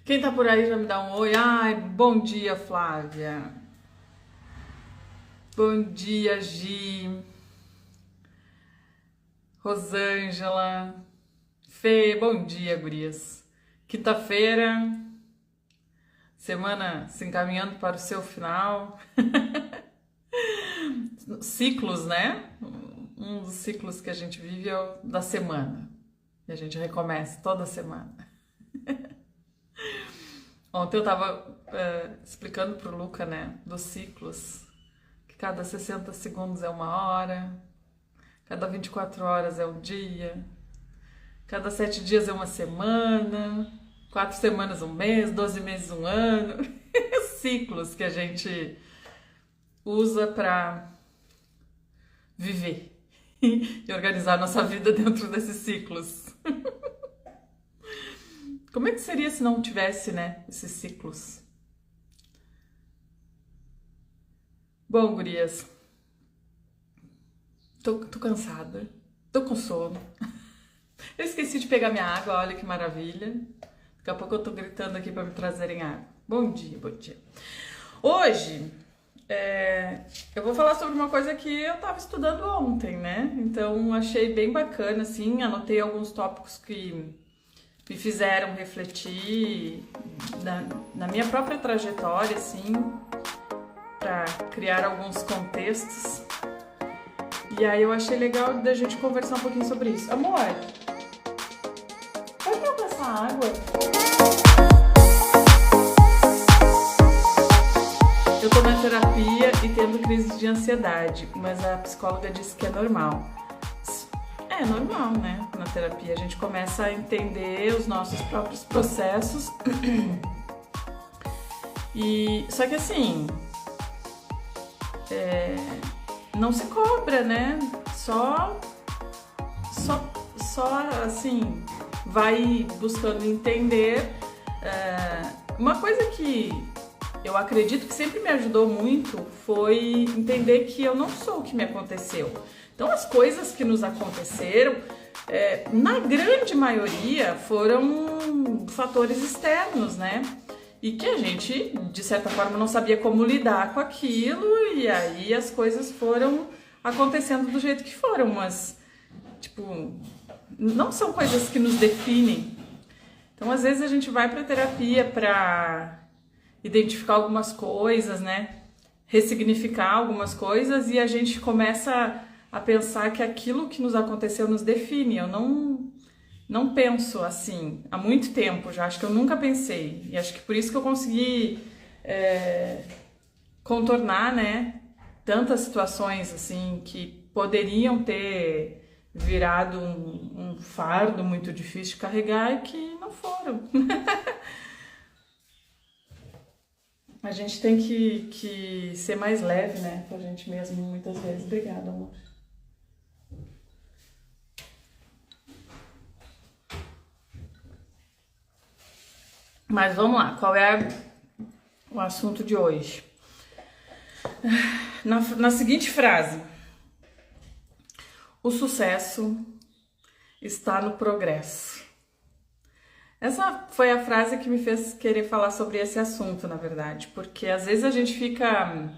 Quem tá por aí já me dá um oi. Ai, bom dia, Flávia. Bom dia, Gi. Rosângela. Fê, bom dia, gurias. Quinta-feira, semana se encaminhando para o seu final. Ciclos, né? Um dos ciclos que a gente vive é o da semana. E a gente recomeça toda semana. Ontem eu tava explicando pro Luca, né, dos ciclos, que cada 60 segundos é uma hora, cada 24 horas é um dia, cada 7 dias é uma semana, 4 semanas um mês, 12 meses um ano. Ciclos que a gente usa para viver e organizar nossa vida dentro desses ciclos. Como é que seria se não tivesse, né, esses ciclos? Bom, gurias, tô cansada, tô com sono. Eu esqueci de pegar minha água, olha que maravilha. Daqui a pouco eu tô gritando aqui para me trazerem água. Bom dia, bom dia. Hoje, eu vou falar sobre uma coisa que eu tava estudando ontem, né? Então, achei bem bacana, assim, anotei alguns tópicos que me fizeram refletir na minha própria trajetória, assim, para criar alguns contextos. E aí eu achei legal da gente conversar um pouquinho sobre isso. Amor, pode me passar água? Eu tô na terapia e tendo crise de ansiedade, mas a psicóloga disse que é normal. É normal, né? Na terapia a gente começa a entender os nossos próprios processos. E só que assim, não se cobra, né? Só assim, vai buscando entender. Uma coisa que eu acredito que sempre me ajudou muito foi entender que eu não sou o que me aconteceu. Então, as coisas que nos aconteceram, na grande maioria, foram fatores externos, né? E que a gente, de certa forma, não sabia como lidar com aquilo, e aí as coisas foram acontecendo do jeito que foram, mas, tipo, não são coisas que nos definem. Então, às vezes, a gente vai pra terapia pra identificar algumas coisas, né? Ressignificar algumas coisas, e a gente começa a pensar que aquilo que nos aconteceu nos define. Eu não penso assim há muito tempo já, acho que eu nunca pensei, e acho que por isso que eu consegui contornar, né, tantas situações assim que poderiam ter virado um fardo muito difícil de carregar e que não foram. A gente tem que ser mais leve, né, com a gente mesmo muitas vezes. Obrigada, amor. Mas vamos lá, qual é o assunto de hoje? Na seguinte frase: o sucesso está no progresso. Essa foi a frase que me fez querer falar sobre esse assunto, na verdade, porque às vezes a gente fica...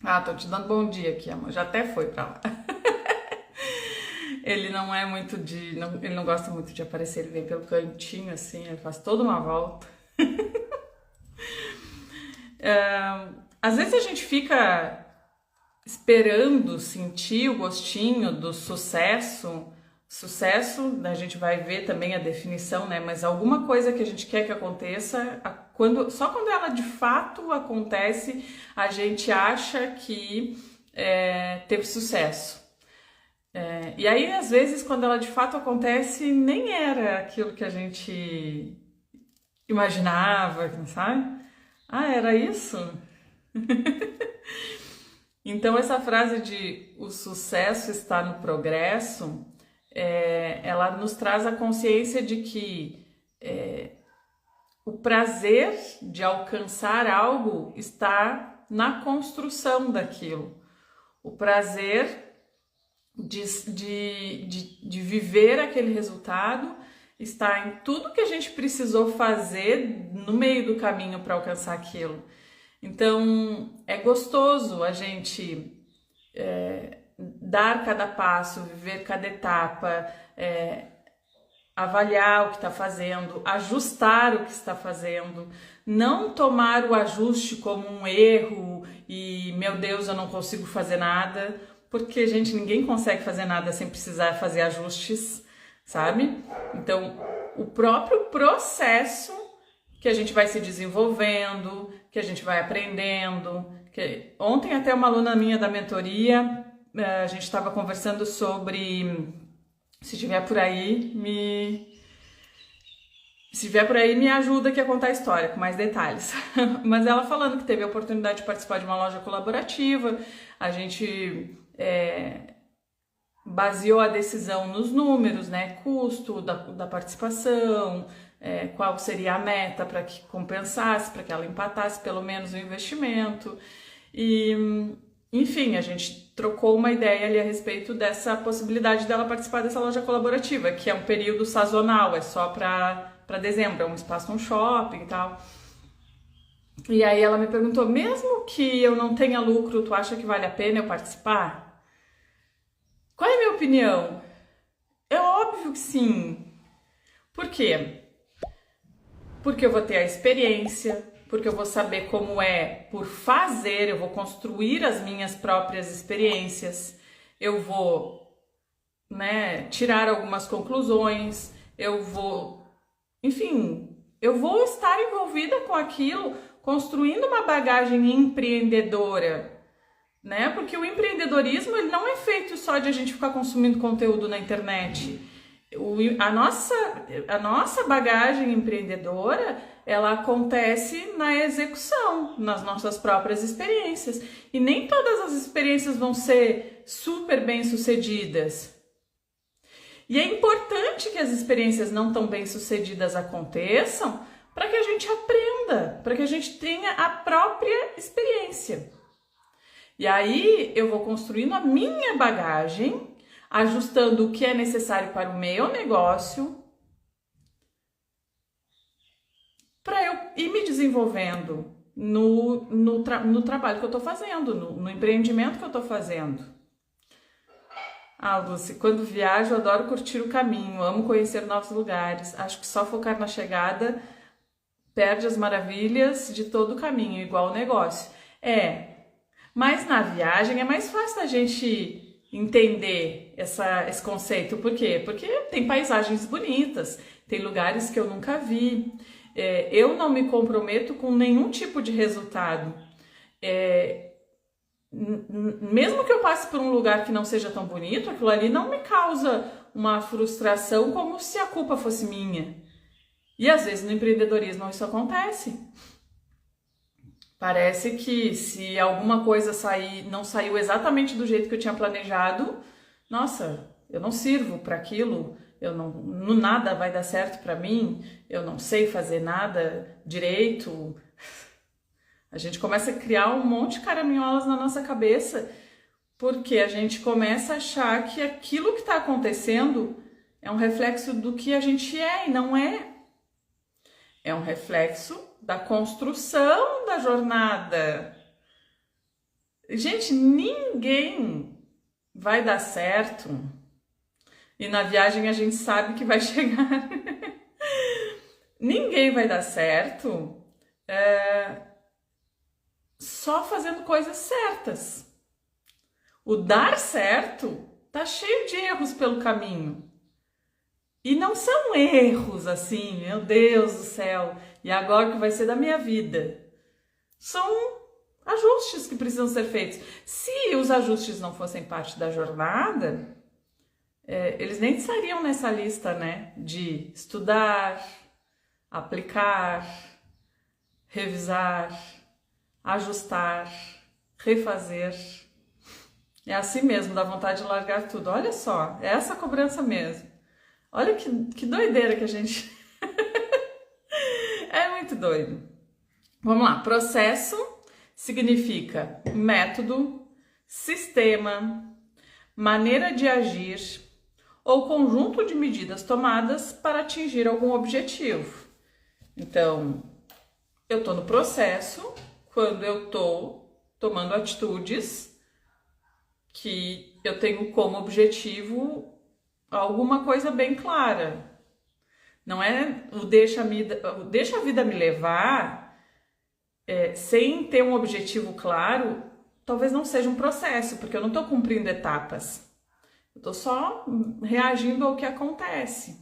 Ah, tô te dando bom dia aqui, amor, já até foi pra lá. Ele não é muito ele não gosta muito de aparecer, ele vem pelo cantinho assim, ele faz toda uma volta. Às vezes a gente fica esperando sentir o gostinho do sucesso. Sucesso, a gente vai ver também a definição, né? Mas alguma coisa que a gente quer que aconteça, só quando ela de fato acontece, a gente acha que teve sucesso. E aí, às vezes, quando ela de fato acontece, nem era aquilo que a gente imaginava, sabe? Ah, era isso? Então, essa frase de o sucesso está no progresso, ela nos traz a consciência de que o prazer de alcançar algo está na construção daquilo. O prazer de viver aquele resultado está em tudo que a gente precisou fazer no meio do caminho para alcançar aquilo. Então, é gostoso a gente dar cada passo, viver cada etapa, avaliar o que está fazendo, ajustar o que está fazendo, não tomar o ajuste como um erro e, meu Deus, eu não consigo fazer nada, porque, gente, ninguém consegue fazer nada sem precisar fazer ajustes, sabe? Então, o próprio processo que a gente vai se desenvolvendo, que a gente vai aprendendo. Ontem até uma aluna minha da mentoria, a gente estava conversando sobre, se tiver por aí, me ajuda aqui a contar a história com mais detalhes. Mas ela falando que teve a oportunidade de participar de uma loja colaborativa, a gente baseou a decisão nos números, né? Custo da participação, qual seria a meta para que compensasse, para que ela empatasse pelo menos o investimento. E, enfim, a gente trocou uma ideia ali a respeito dessa possibilidade dela participar dessa loja colaborativa, que é um período sazonal, é só para dezembro, é um espaço no shopping e tal. E aí ela me perguntou, mesmo que eu não tenha lucro, tu acha que vale a pena eu participar? Qual é a minha opinião? É óbvio que sim. Por quê? Porque eu vou ter a experiência, porque eu vou saber como é por fazer, eu vou construir as minhas próprias experiências, eu vou, tirar algumas conclusões, eu vou estar envolvida com aquilo, construindo uma bagagem empreendedora, né? Porque o empreendedorismo ele não é feito só de a gente ficar consumindo conteúdo na internet. A nossa bagagem empreendedora, ela acontece na execução, nas nossas próprias experiências. E nem todas as experiências vão ser super bem-sucedidas. E é importante que as experiências não tão bem-sucedidas aconteçam para que a gente aprenda, para que a gente tenha a própria experiência. E aí eu vou construindo a minha bagagem, ajustando o que é necessário para o meu negócio, para eu ir me desenvolvendo no trabalho que eu estou fazendo, no empreendimento que eu estou fazendo. Ah, Lúcia, quando viajo eu adoro curtir o caminho, amo conhecer novos lugares, acho que só focar na chegada perde as maravilhas de todo o caminho, igual o negócio. Mas na viagem é mais fácil a gente entender esse conceito. Por quê? Porque tem paisagens bonitas, tem lugares que eu nunca vi. Eu não me comprometo com nenhum tipo de resultado. Mesmo que eu passe por um lugar que não seja tão bonito, aquilo ali não me causa uma frustração como se a culpa fosse minha. E às vezes no empreendedorismo isso acontece. Parece que se alguma coisa não saiu exatamente do jeito que eu tinha planejado, nossa, eu não sirvo para aquilo, nada vai dar certo para mim, eu não sei fazer nada direito. A gente começa a criar um monte de caraminholas na nossa cabeça, porque a gente começa a achar que aquilo que está acontecendo é um reflexo do que a gente é e não é. É um reflexo da construção da jornada. Gente, ninguém vai dar certo. E na viagem a gente sabe que vai chegar. Ninguém vai dar certo só fazendo coisas certas. O dar certo tá cheio de erros pelo caminho. E não são erros assim, meu Deus do céu, e agora o que vai ser da minha vida? São ajustes que precisam ser feitos. Se os ajustes não fossem parte da jornada, eles nem estariam nessa lista, né? De estudar, aplicar, revisar, ajustar, refazer. É assim mesmo, dá vontade de largar tudo. Olha só, é essa cobrança mesmo. Olha que doideira que a gente... É muito doido. Vamos lá, processo significa método, sistema, maneira de agir, ou conjunto de medidas tomadas para atingir algum objetivo. Então, eu estou no processo quando eu estou tomando atitudes que eu tenho como objetivo alguma coisa bem clara. Não é o deixa a vida me levar, sem ter um objetivo claro, talvez não seja um processo, porque eu não estou cumprindo etapas. Eu estou só reagindo ao que acontece.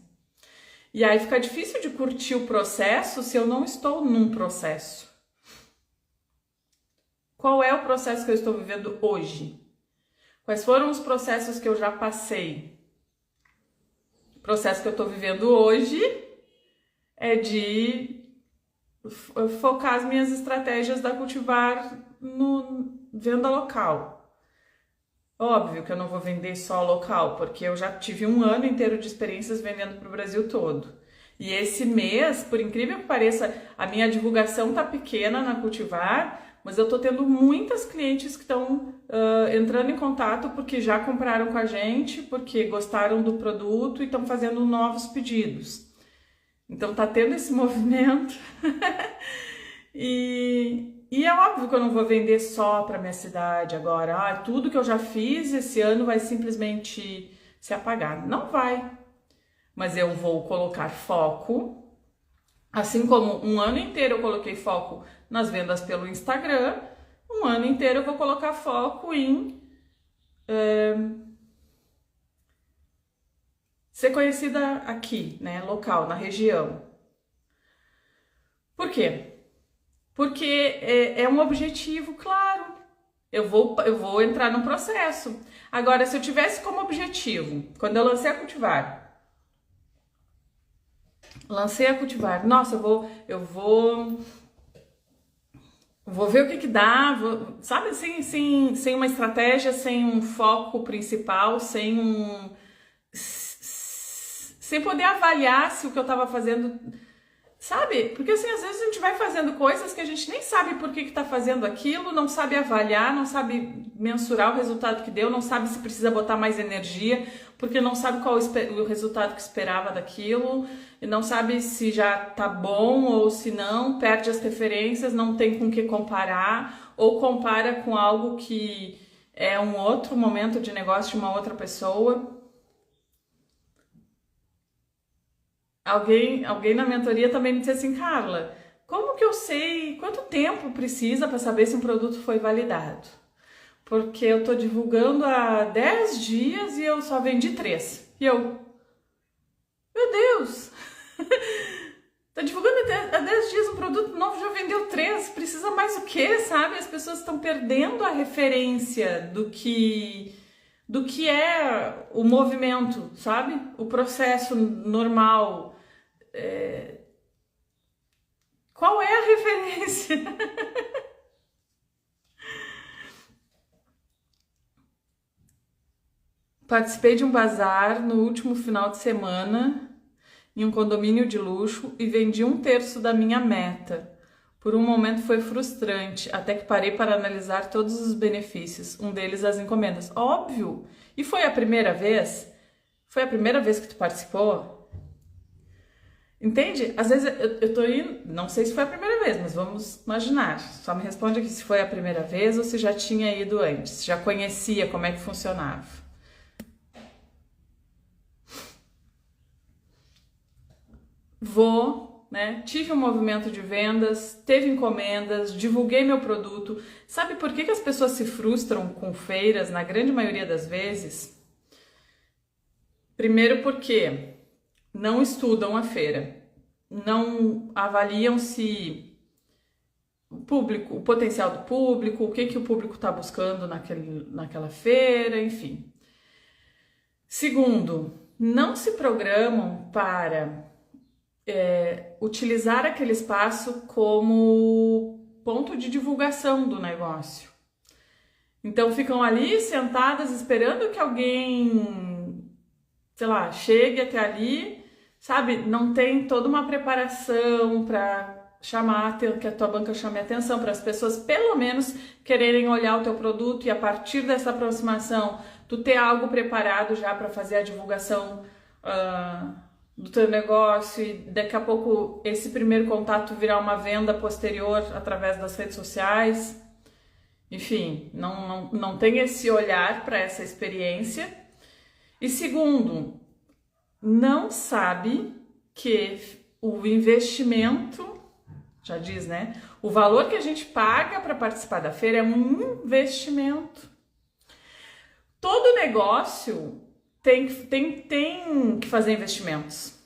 E aí fica difícil de curtir o processo se eu não estou num processo. Qual é o processo que eu estou vivendo hoje? Quais foram os processos que eu já passei? O processo que eu estou vivendo hoje é de focar as minhas estratégias da Cultivar no venda local. Óbvio que eu não vou vender só local, porque eu já tive um ano inteiro de experiências vendendo para o Brasil todo. E esse mês, por incrível que pareça, a minha divulgação tá pequena na Cultivar, mas eu tô tendo muitas clientes que estão entrando em contato porque já compraram com a gente, porque gostaram do produto e estão fazendo novos pedidos. Então tá tendo esse movimento. E é óbvio que eu não vou vender só para minha cidade agora. Tudo que eu já fiz esse ano vai simplesmente se apagar. Não vai. Mas eu vou colocar foco. Assim como um ano inteiro eu coloquei foco nas vendas pelo Instagram, um ano inteiro eu vou colocar foco em ser conhecida aqui, né, local, na região. Por quê? Porque é um objetivo claro. Eu vou entrar no processo. Agora, se eu tivesse como objetivo, quando eu lancei a Cultivar, nossa, eu vou ver o que dá, sabe, sem uma estratégia, sem um foco principal, sem poder avaliar se o que eu estava fazendo, sabe? Porque assim, às vezes a gente vai fazendo coisas que a gente nem sabe por que tá fazendo aquilo, não sabe avaliar, não sabe mensurar o resultado que deu, não sabe se precisa botar mais energia, porque não sabe qual o resultado que esperava daquilo, e não sabe se já tá bom ou se não, perde as referências, não tem com que comparar, ou compara com algo que é um outro momento de negócio de uma outra pessoa. Alguém na mentoria também me disse assim, Carla, como que eu sei quanto tempo precisa para saber se um produto foi validado? Porque eu tô divulgando há 10 dias e eu só vendi 3. E eu, meu Deus, tá divulgando há 10 dias um produto novo, já vendeu 3, precisa mais o quê, sabe? As pessoas estão perdendo a referência do que é o movimento, sabe? O processo normal. Qual é a referência? Participei de um bazar no último final de semana em um condomínio de luxo e vendi 1/3 da minha meta. Por um momento foi frustrante, até que parei para analisar todos os benefícios, um deles as encomendas. Óbvio! E foi a primeira vez? Foi a primeira vez que tu participou? Entende? Às vezes eu tô indo, não sei se foi a primeira vez, mas vamos imaginar. Só me responde aqui se foi a primeira vez ou se já tinha ido antes, já conhecia como é que funcionava. Tive um movimento de vendas, teve encomendas, divulguei meu produto. Sabe por que as pessoas se frustram com feiras na grande maioria das vezes? Primeiro porque não estudam a feira, não avaliam se o potencial do público, o que o público está buscando naquela feira, enfim. Segundo, não se programam para utilizar aquele espaço como ponto de divulgação do negócio. Então ficam ali sentadas esperando que alguém, sei lá, chegue até ali, sabe? Não tem toda uma preparação para que a tua banca chame a atenção, para as pessoas pelo menos quererem olhar o teu produto e a partir dessa aproximação tu ter algo preparado já para fazer a divulgação do teu negócio e daqui a pouco esse primeiro contato virar uma venda posterior através das redes sociais. Enfim, não tem esse olhar para essa experiência. E segundo, não sabe que o investimento, já diz, né? O valor que a gente paga para participar da feira é um investimento. Todo negócio tem que fazer investimentos.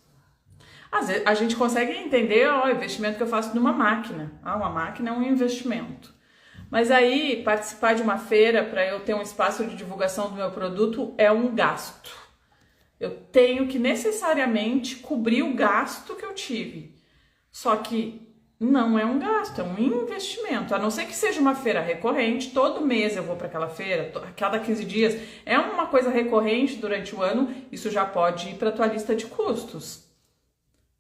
Às vezes a gente consegue entender o investimento que eu faço numa máquina. Uma máquina é um investimento. Mas aí, participar de uma feira para eu ter um espaço de divulgação do meu produto é um gasto. Eu tenho que necessariamente cobrir o gasto que eu tive. Só que não é um gasto, é um investimento. A não ser que seja uma feira recorrente, todo mês eu vou para aquela feira, a cada 15 dias. É uma coisa recorrente durante o ano, isso já pode ir para a tua lista de custos.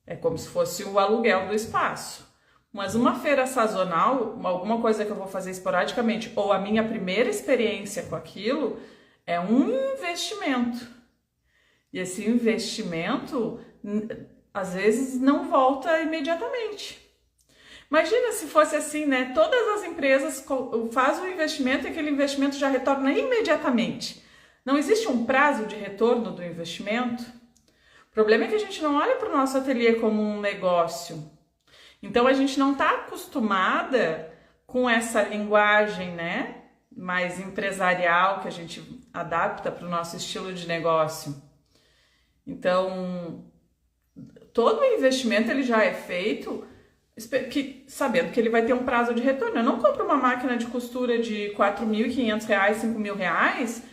É como se fosse o aluguel do espaço. Mas uma feira sazonal, alguma coisa que eu vou fazer esporadicamente, ou a minha primeira experiência com aquilo, é um investimento. E esse investimento, às vezes, não volta imediatamente. Imagina se fosse assim, né? Todas as empresas fazem um investimento e aquele investimento já retorna imediatamente. Não existe um prazo de retorno do investimento. O problema é que a gente não olha para o nosso ateliê como um negócio. Então a gente não está acostumada com essa linguagem, né? Mais empresarial que a gente adapta para o nosso estilo de negócio. Então, todo o investimento ele já é feito sabendo que ele vai ter um prazo de retorno. Eu não compro uma máquina de costura de R$4.500, R$5.000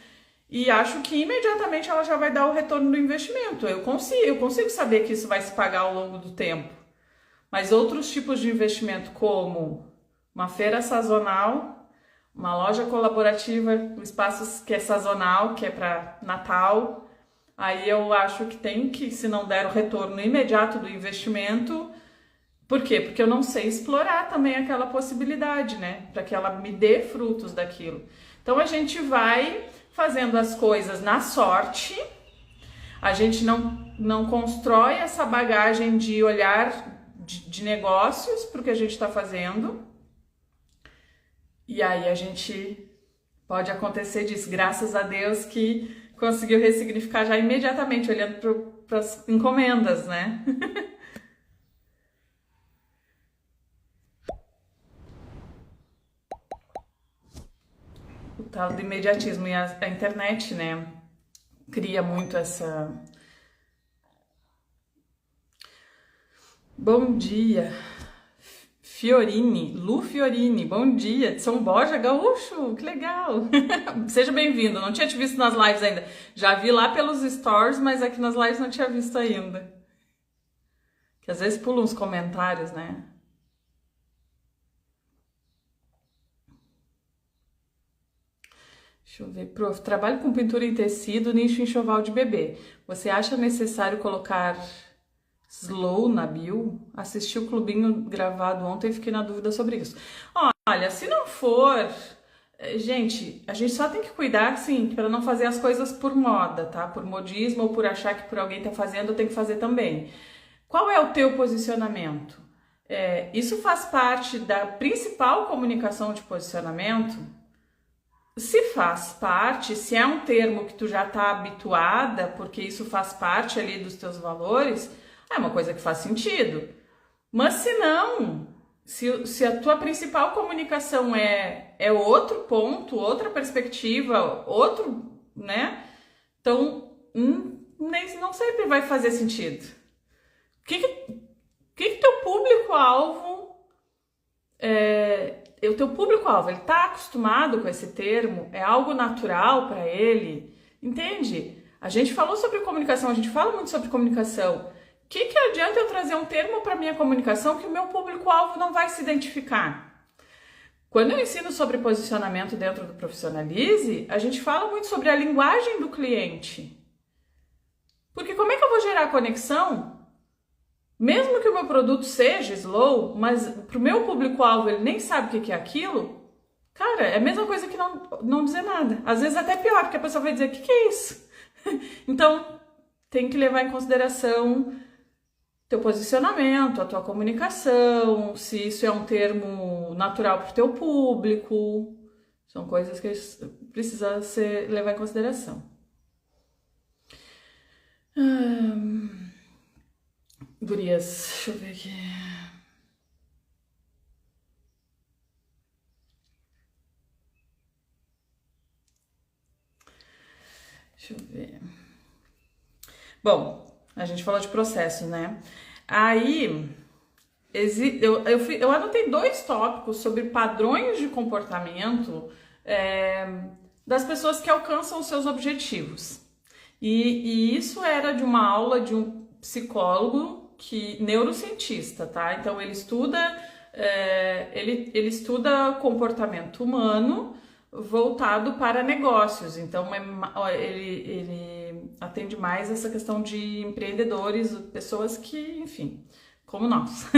e acho que imediatamente ela já vai dar o retorno do investimento. Eu consigo saber que isso vai se pagar ao longo do tempo. Mas outros tipos de investimento, como uma feira sazonal, uma loja colaborativa, um espaço que é sazonal, que é para Natal, aí eu acho que tem que, se não der o retorno imediato do investimento. Por quê? Porque eu não sei explorar também aquela possibilidade, né? Para que ela me dê frutos daquilo. Então a gente vai fazendo as coisas na sorte, a gente não constrói essa bagagem de olhar de negócios para o que a gente está fazendo. E aí a gente pode acontecer disso, graças a Deus que conseguiu ressignificar já imediatamente, olhando para as encomendas, né? O tal do imediatismo e a internet, né? Cria muito essa... Bom dia, Lu Fiorini, bom dia, de São Borja, Gaúcho, que legal, seja bem-vindo, não tinha te visto nas lives ainda, já vi lá pelos stories, mas aqui nas lives não tinha visto ainda, que às vezes pulam uns comentários, né? Deixa eu ver, prof, trabalho com pintura em tecido, nicho enxoval de bebê, você acha necessário colocar... Slow na bio? Assisti o clubinho gravado ontem e fiquei na dúvida sobre isso. Olha, se não for... Gente, a gente só tem que cuidar, sim, para não fazer as coisas por moda, tá? Por modismo ou por achar que por alguém tá fazendo, eu tenho que fazer também. Qual é o teu posicionamento? Isso faz parte da principal comunicação de posicionamento? Se faz parte, se é um termo que tu já tá habituada, porque isso faz parte ali dos teus valores... É uma coisa que faz sentido. Mas se não, se a tua principal comunicação é outro ponto, outra perspectiva, outro, né? Então, não sempre vai fazer sentido. O que teu público-alvo... O teu público-alvo, ele tá acostumado com esse termo? É algo natural para ele? Entende? A gente falou sobre comunicação, a gente fala muito sobre comunicação. O que adianta eu trazer um termo para minha comunicação que o meu público-alvo não vai se identificar? Quando eu ensino sobre posicionamento dentro do Profissionalize, a gente fala muito sobre a linguagem do cliente. Porque como é que eu vou gerar conexão? Mesmo que o meu produto seja slow, mas para o meu público-alvo ele nem sabe o que é aquilo, Cara, é a mesma coisa que não dizer nada. Às vezes até pior, porque a pessoa vai dizer, o que que é isso? Então, tem que levar em consideração teu posicionamento, a tua comunicação, se isso é um termo natural para o teu público. São coisas que precisa levar em consideração. Gurias, deixa eu ver aqui. Deixa eu ver. Bom, a gente falou de processo, né? Aí, eu anotei 2 tópicos sobre padrões de comportamento das pessoas que alcançam os seus objetivos. E isso era de uma aula de um psicólogo neurocientista, tá? Então ele estuda comportamento humano voltado para negócios. Então ele atende mais essa questão de empreendedores, pessoas que, enfim, como nós.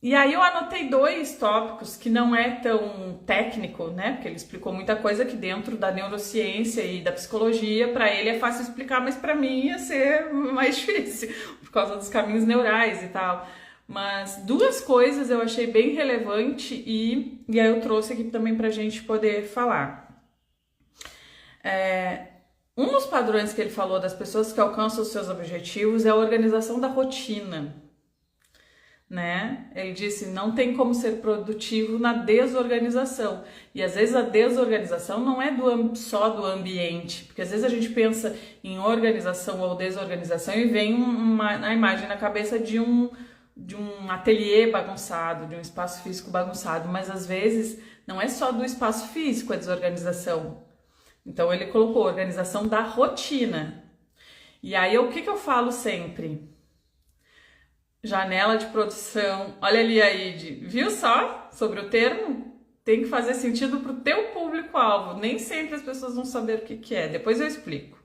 E aí eu anotei 2 tópicos que não é tão técnico, né? Porque ele explicou muita coisa que dentro da neurociência e da psicologia, para ele é fácil explicar, mas para mim ia ser mais difícil, por causa dos caminhos neurais e tal. Mas 2 coisas eu achei bem relevante e aí eu trouxe aqui também pra gente poder falar. Um dos padrões que ele falou das pessoas que alcançam os seus objetivos é a organização da rotina, né? Ele disse, não tem como ser produtivo na desorganização. E às vezes a desorganização não é só do ambiente, porque às vezes a gente pensa em organização ou desorganização e vem uma imagem na cabeça de um ateliê bagunçado, de um espaço físico bagunçado, mas às vezes não é só do espaço físico a desorganização. Então ele colocou organização da rotina. E aí o que eu falo sempre? Janela de produção. Olha ali a Ide, viu só sobre o termo? Tem que fazer sentido para o teu público-alvo. Nem sempre as pessoas vão saber o que é. Depois eu explico.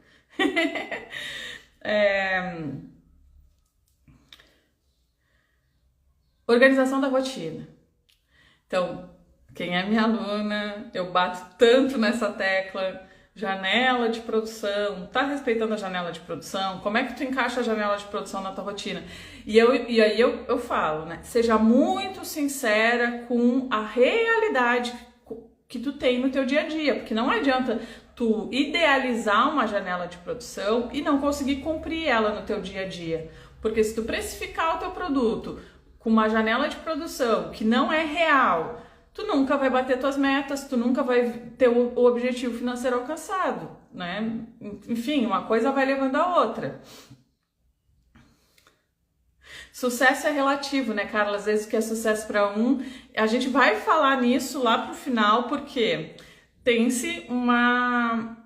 Organização da rotina. Então, quem é minha aluna, eu bato tanto nessa tecla. Janela de produção, tá respeitando a janela de produção? Como é que tu encaixa a janela de produção na tua rotina? E aí eu falo, né? Seja muito sincera com a realidade que tu tem no teu dia a dia, porque não adianta tu idealizar uma janela de produção e não conseguir cumprir ela no teu dia a dia. Porque se tu precificar o teu produto com uma janela de produção que não é real, tu nunca vai bater tuas metas, tu nunca vai ter o objetivo financeiro alcançado, né? Enfim, uma coisa vai levando a outra. Sucesso é relativo, né, Carla? Às vezes o que é sucesso para um, a gente vai falar nisso lá pro final, porque tem-se uma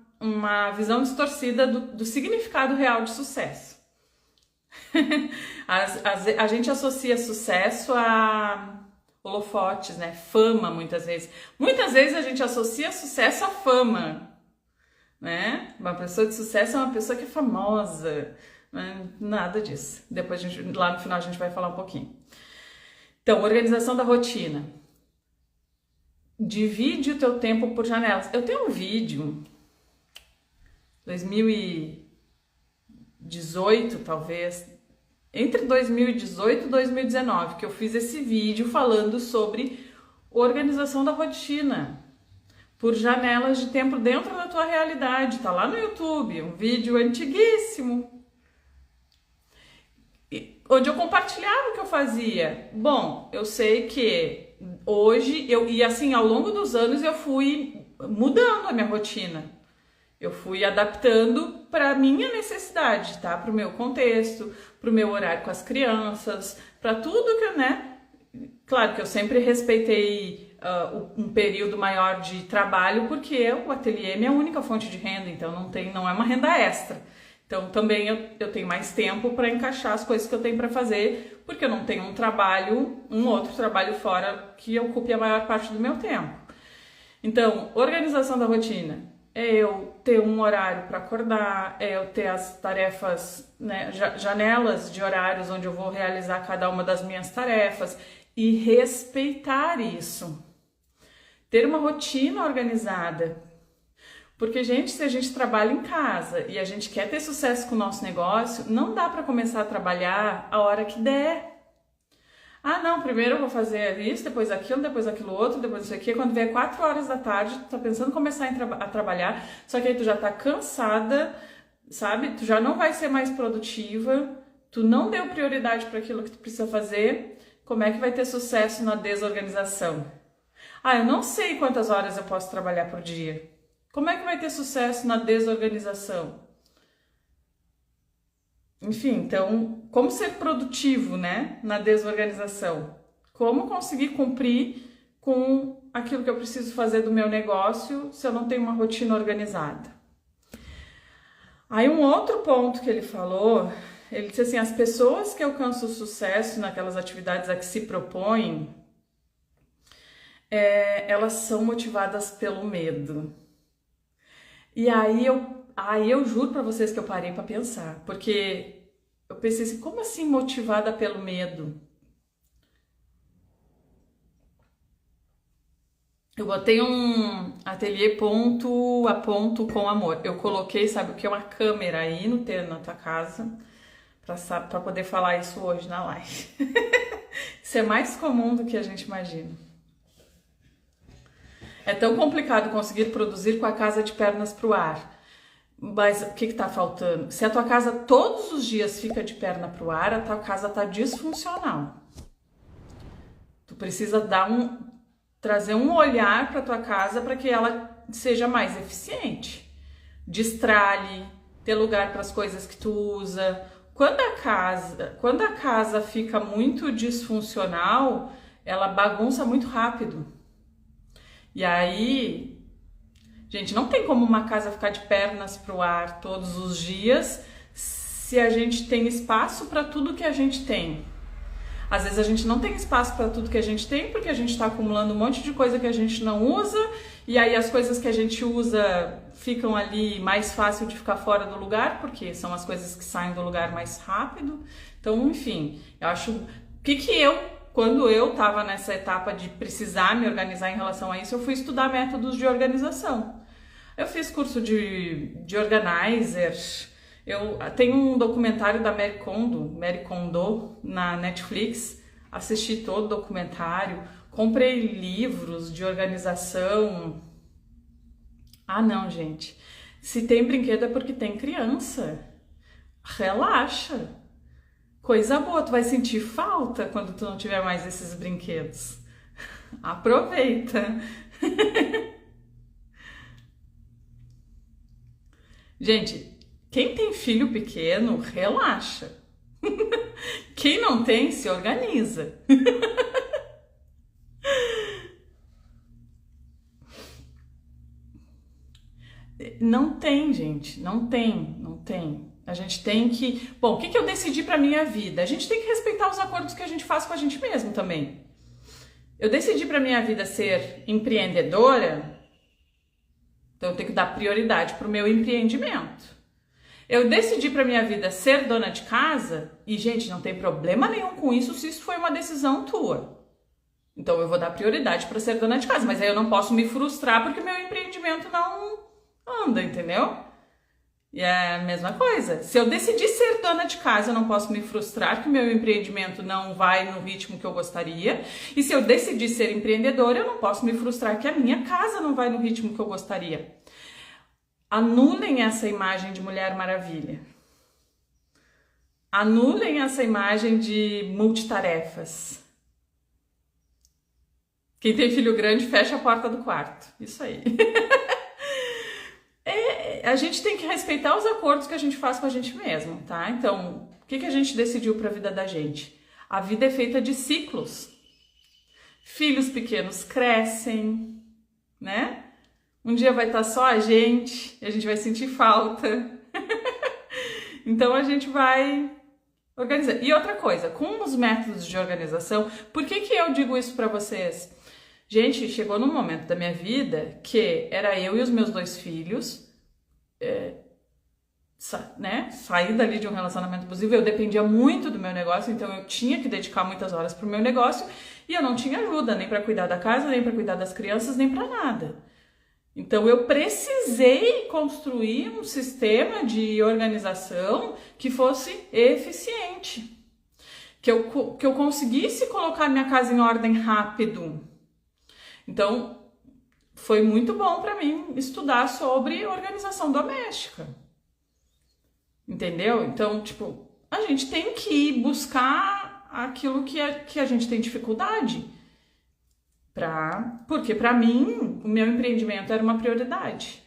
visão distorcida do significado real de sucesso. A gente associa sucesso a holofotes, né? Fama, muitas vezes. Muitas vezes a gente associa sucesso à fama, né? Uma pessoa de sucesso é uma pessoa que é famosa. Nada disso. Depois lá no final a gente vai falar um pouquinho. Então, organização da rotina. Divide o teu tempo por janelas. Eu tenho um vídeo, 2018 talvez, entre 2018 e 2019, que eu fiz esse vídeo falando sobre organização da rotina por janelas de tempo dentro da tua realidade. Tá lá no YouTube, um vídeo antiguíssimo, onde eu compartilhava o que eu fazia. Bom, eu sei que hoje, e assim, ao longo dos anos eu fui mudando a minha rotina. Eu fui adaptando para a minha necessidade, tá? Para o meu contexto, para o meu horário com as crianças, para tudo que, né? Claro que eu sempre respeitei um período maior de trabalho, porque o ateliê é minha única fonte de renda, então não é uma renda extra. Então também eu tenho mais tempo para encaixar as coisas que eu tenho para fazer, porque eu não tenho um outro trabalho fora que ocupe a maior parte do meu tempo. Então, organização da rotina. é eu ter um horário para acordar, é eu ter as tarefas, né, janelas de horários onde eu vou realizar cada uma das minhas tarefas e respeitar isso. Ter uma rotina organizada. Porque, gente, se a gente trabalha em casa e a gente quer ter sucesso com o nosso negócio, não dá para começar a trabalhar a hora que der. Ah, não, primeiro eu vou fazer isso, depois aquilo outro, depois isso aqui. Quando vier 4 horas da tarde, tu tá pensando em começar a trabalhar, só que aí tu já tá cansada, sabe? Tu já não vai ser mais produtiva, tu não deu prioridade para aquilo que tu precisa fazer. Como é que vai ter sucesso na desorganização? Ah, eu não sei quantas horas eu posso trabalhar por dia. Como é que vai ter sucesso na desorganização? Enfim, então, como ser produtivo, né, na desorganização? Como conseguir cumprir com aquilo que eu preciso fazer do meu negócio se eu não tenho uma rotina organizada? Aí um outro ponto que ele falou, ele disse assim, as pessoas que alcançam sucesso naquelas atividades a que se propõem, elas são motivadas pelo medo. E aí eu juro pra vocês que eu parei pra pensar, porque eu pensei assim, como assim motivada pelo medo? Eu botei um ateliê ponto a ponto com amor. Eu coloquei, sabe o que? Uma câmera aí na tua casa pra poder falar isso hoje na live. Isso é mais comum do que a gente imagina. É tão complicado conseguir produzir com a casa de pernas pro ar. Mas o que está faltando? Se a tua casa todos os dias fica de perna pro ar, a tua casa está disfuncional. Tu precisa trazer um olhar para tua casa para que ela seja mais eficiente. Destralhe, ter lugar para as coisas que tu usa. Quando a casa fica muito disfuncional, ela bagunça muito rápido. E aí, gente, não tem como uma casa ficar de pernas pro ar todos os dias se a gente tem espaço para tudo que a gente tem. Às vezes a gente não tem espaço para tudo que a gente tem porque a gente está acumulando um monte de coisa que a gente não usa e aí as coisas que a gente usa ficam ali mais fácil de ficar fora do lugar porque são as coisas que saem do lugar mais rápido. Então, enfim, eu acho quando eu estava nessa etapa de precisar me organizar em relação a isso, eu fui estudar métodos de organização. Eu fiz curso de organizer, eu tenho um documentário da Marie Kondo, na Netflix, assisti todo o documentário, comprei livros de organização. Ah não, gente, se tem brinquedo é porque tem criança, relaxa. Coisa boa, tu vai sentir falta quando tu não tiver mais esses brinquedos. Aproveita. Gente, quem tem filho pequeno, relaxa. Quem não tem, se organiza. Não tem, gente, não tem. A gente tem que... Bom, o que eu decidi pra minha vida? A gente tem que respeitar os acordos que a gente faz com a gente mesmo também. Eu decidi pra minha vida ser empreendedora, então eu tenho que dar prioridade pro meu empreendimento. Eu decidi pra minha vida ser dona de casa, e gente, não tem problema nenhum com isso se isso foi uma decisão tua. Então eu vou dar prioridade pra ser dona de casa, mas aí eu não posso me frustrar porque meu empreendimento não anda, entendeu? E é a mesma coisa. Se eu decidir ser dona de casa, eu não posso me frustrar que o meu empreendimento não vai no ritmo que eu gostaria. E se eu decidir ser empreendedora, eu não posso me frustrar que a minha casa não vai no ritmo que eu gostaria. Anulem essa imagem de Mulher Maravilha. Anulem essa imagem de multitarefas. Quem tem filho grande, fecha a porta do quarto. Isso aí. A gente tem que respeitar os acordos que a gente faz com a gente mesmo, tá? Então, o que a gente decidiu para a vida da gente? A vida é feita de ciclos. Filhos pequenos crescem, né? Um dia vai estar só a gente vai sentir falta. Então, a gente vai organizar. E outra coisa, com os métodos de organização, por que eu digo isso para vocês? Gente, chegou num momento da minha vida que era eu e os meus 2 filhos, né? Saí dali de um relacionamento abusivo, eu dependia muito do meu negócio, então eu tinha que dedicar muitas horas pro meu negócio e eu não tinha ajuda nem para cuidar da casa, nem para cuidar das crianças, nem para nada. Então eu precisei construir um sistema de organização que fosse eficiente, que eu conseguisse colocar minha casa em ordem rápido. Então foi muito bom para mim estudar sobre organização doméstica. Entendeu? Então, tipo, a gente tem que buscar aquilo que a gente tem dificuldade. Porque para mim, o meu empreendimento era uma prioridade.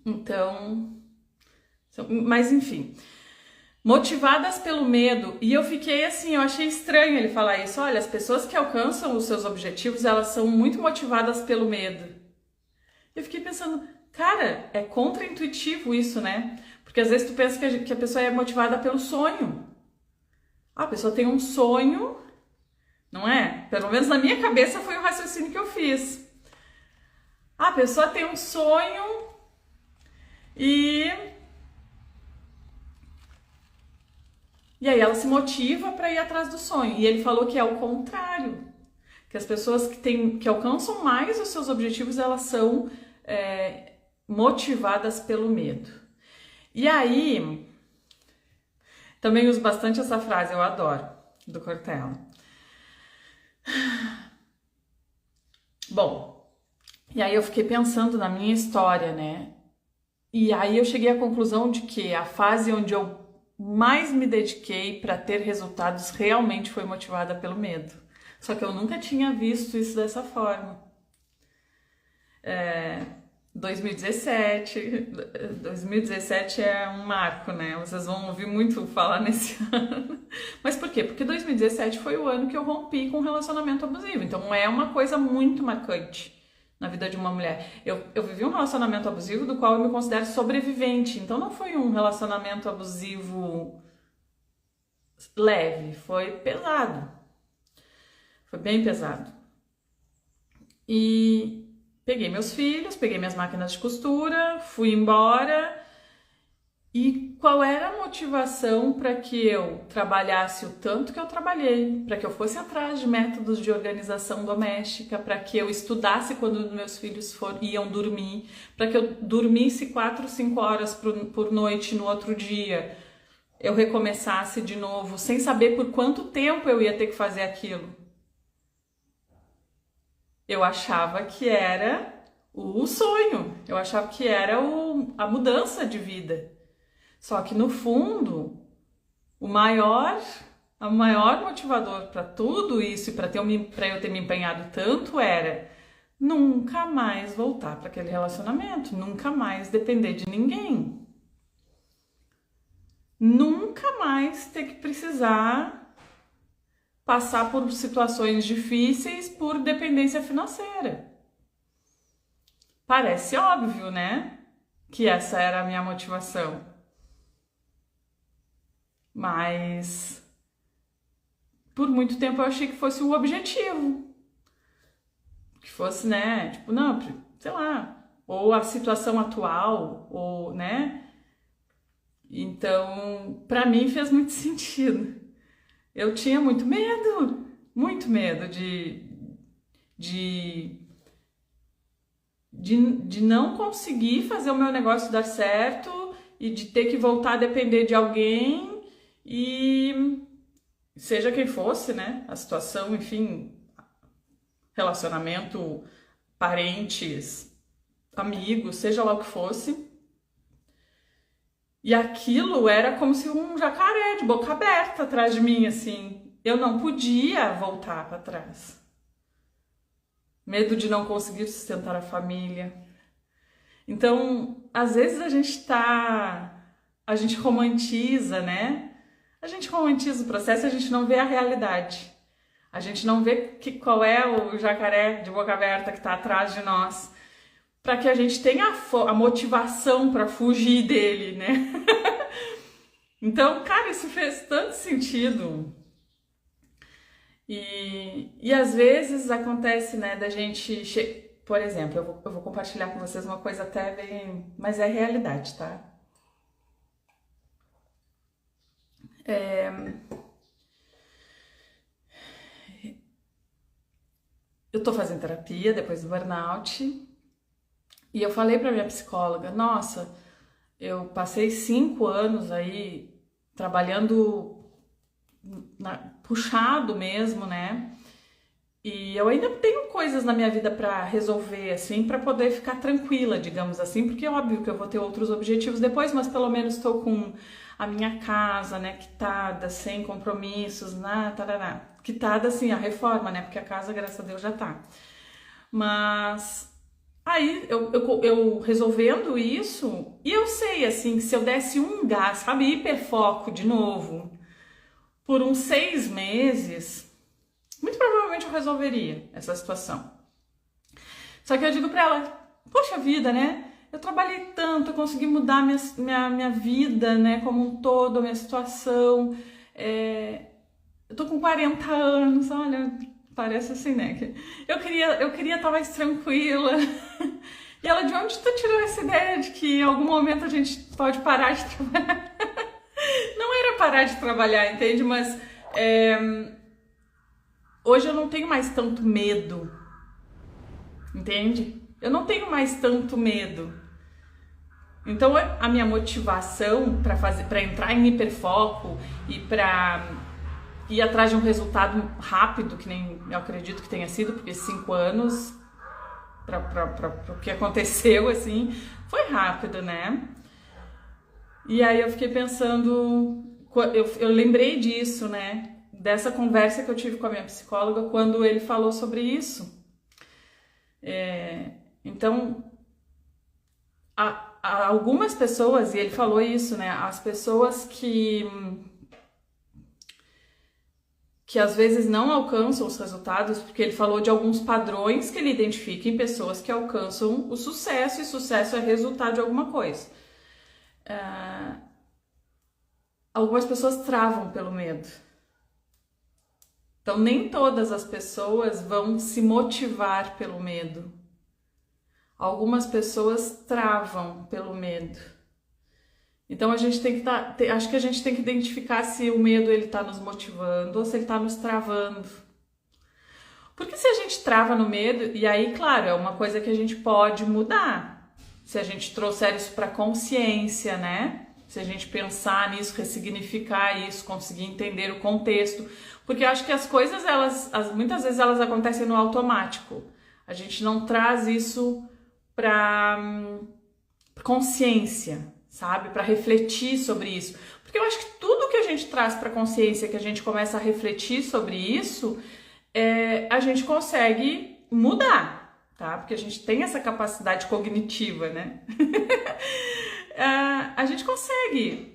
Então, mas enfim, motivadas pelo medo. E eu fiquei assim, eu achei estranho ele falar isso. Olha, as pessoas que alcançam os seus objetivos, elas são muito motivadas pelo medo. Eu fiquei pensando, cara, é contraintuitivo isso, né? Porque às vezes tu pensa que a pessoa é motivada pelo sonho. A pessoa tem um sonho, não é? Pelo menos na minha cabeça foi o raciocínio que eu fiz. A pessoa tem um sonho e aí ela se motiva para ir atrás do sonho. E ele falou que é o contrário. Que as pessoas que alcançam mais os seus objetivos, elas são motivadas pelo medo. E aí, também uso bastante essa frase, eu adoro, do Cortella. Bom, e aí eu fiquei pensando na minha história, né? E aí eu cheguei à conclusão de que a fase onde eu mais me dediquei para ter resultados realmente foi motivada pelo medo. Só que eu nunca tinha visto isso dessa forma. 2017 é um marco, né? Vocês vão ouvir muito falar nesse ano. Mas por quê? Porque 2017 foi o ano que eu rompi com um relacionamento abusivo. Então é uma coisa muito marcante na vida de uma mulher. Eu vivi um relacionamento abusivo do qual eu me considero sobrevivente. Então não foi um relacionamento abusivo leve, foi pesado. Foi bem pesado. E peguei meus filhos, peguei minhas máquinas de costura, fui embora. E qual era a motivação para que eu trabalhasse o tanto que eu trabalhei? Para que eu fosse atrás de métodos de organização doméstica, para que eu estudasse quando meus filhos iam dormir, para que eu dormisse 4, 5 horas por noite no outro dia, eu recomeçasse de novo, sem saber por quanto tempo eu ia ter que fazer aquilo. Eu achava que era o sonho, eu achava que era a mudança de vida. Só que no fundo, o maior motivador para tudo isso e para eu ter me empenhado tanto era nunca mais voltar para aquele relacionamento, nunca mais depender de ninguém. Nunca mais ter que precisar passar por situações difíceis por dependência financeira. Parece óbvio, né? Que essa era a minha motivação. Mas por muito tempo eu achei que fosse o objetivo. Que fosse, né? Tipo, não, sei lá, ou a situação atual, ou, né? Então, pra mim fez muito sentido. Eu tinha muito medo de não conseguir fazer o meu negócio dar certo e de ter que voltar a depender de alguém e seja quem fosse, né? A situação, enfim, relacionamento, parentes, amigos, seja lá o que fosse. E aquilo era como se um jacaré de boca aberta atrás de mim, assim. Eu não podia voltar para trás. Medo de não conseguir sustentar a família. Então, às vezes a gente romantiza, né? A gente romantiza o processo e a gente não vê a realidade. A gente não vê qual é o jacaré de boca aberta que está atrás de nós. Para que a gente tenha a motivação para fugir dele, né? Então, cara, isso fez tanto sentido. E às vezes acontece, né, da gente... Por exemplo, eu vou compartilhar com vocês uma coisa até bem... Mas é realidade, tá? Eu tô fazendo terapia depois do burnout e eu falei pra minha psicóloga, nossa, eu passei 5 anos aí trabalhando puxado mesmo, né? E eu ainda tenho coisas na minha vida pra resolver, assim, pra poder ficar tranquila, digamos assim, porque é óbvio que eu vou ter outros objetivos depois, mas pelo menos estou com a minha casa, né, quitada, sem compromissos, tarará. Quitada, assim, a reforma, né, porque a casa, graças a Deus, já tá. Mas aí eu resolvendo isso, e eu sei, assim, que se eu desse um gás, sabe, hiperfoco de novo, por uns 6 meses, muito provavelmente eu resolveria essa situação. Só que eu digo pra ela, poxa vida, né? Eu trabalhei tanto, eu consegui mudar minha vida, né, como um todo, a minha situação. Eu tô com 40 anos, olha, parece assim, né? Eu queria estar mais tranquila. E ela, de onde tu tirou essa ideia de que em algum momento a gente pode parar de trabalhar? Não era parar de trabalhar, entende? Mas hoje eu não tenho mais tanto medo, entende? Eu não tenho mais tanto medo. Então a minha motivação para entrar em hiperfoco e para ir atrás de um resultado rápido, que nem eu acredito que tenha sido, porque 5 anos para o que aconteceu, assim, foi rápido, né? E aí eu fiquei pensando, eu lembrei disso, né? Dessa conversa que eu tive com a minha psicóloga quando ele falou sobre isso. Então, algumas pessoas, e ele falou isso, né? As pessoas que às vezes não alcançam os resultados, porque ele falou de alguns padrões que ele identifica em pessoas que alcançam o sucesso, e sucesso é resultado de alguma coisa. Algumas pessoas travam pelo medo. Então, nem todas as pessoas vão se motivar pelo medo. Algumas pessoas travam pelo medo. Então, a gente tem que acho que a gente tem que identificar se o medo ele está nos motivando ou se ele está nos travando. Porque se a gente trava no medo, e aí, claro, é uma coisa que a gente pode mudar. Se a gente trouxer isso para consciência, né? Se a gente pensar nisso, ressignificar isso, conseguir entender o contexto. Porque eu acho que as coisas, muitas vezes elas acontecem no automático. A gente não traz isso para consciência, sabe? Para refletir sobre isso. Porque eu acho que tudo que a gente traz para consciência, que a gente começa a refletir sobre isso, a gente consegue mudar, tá? Porque a gente tem essa capacidade cognitiva, né? A gente consegue.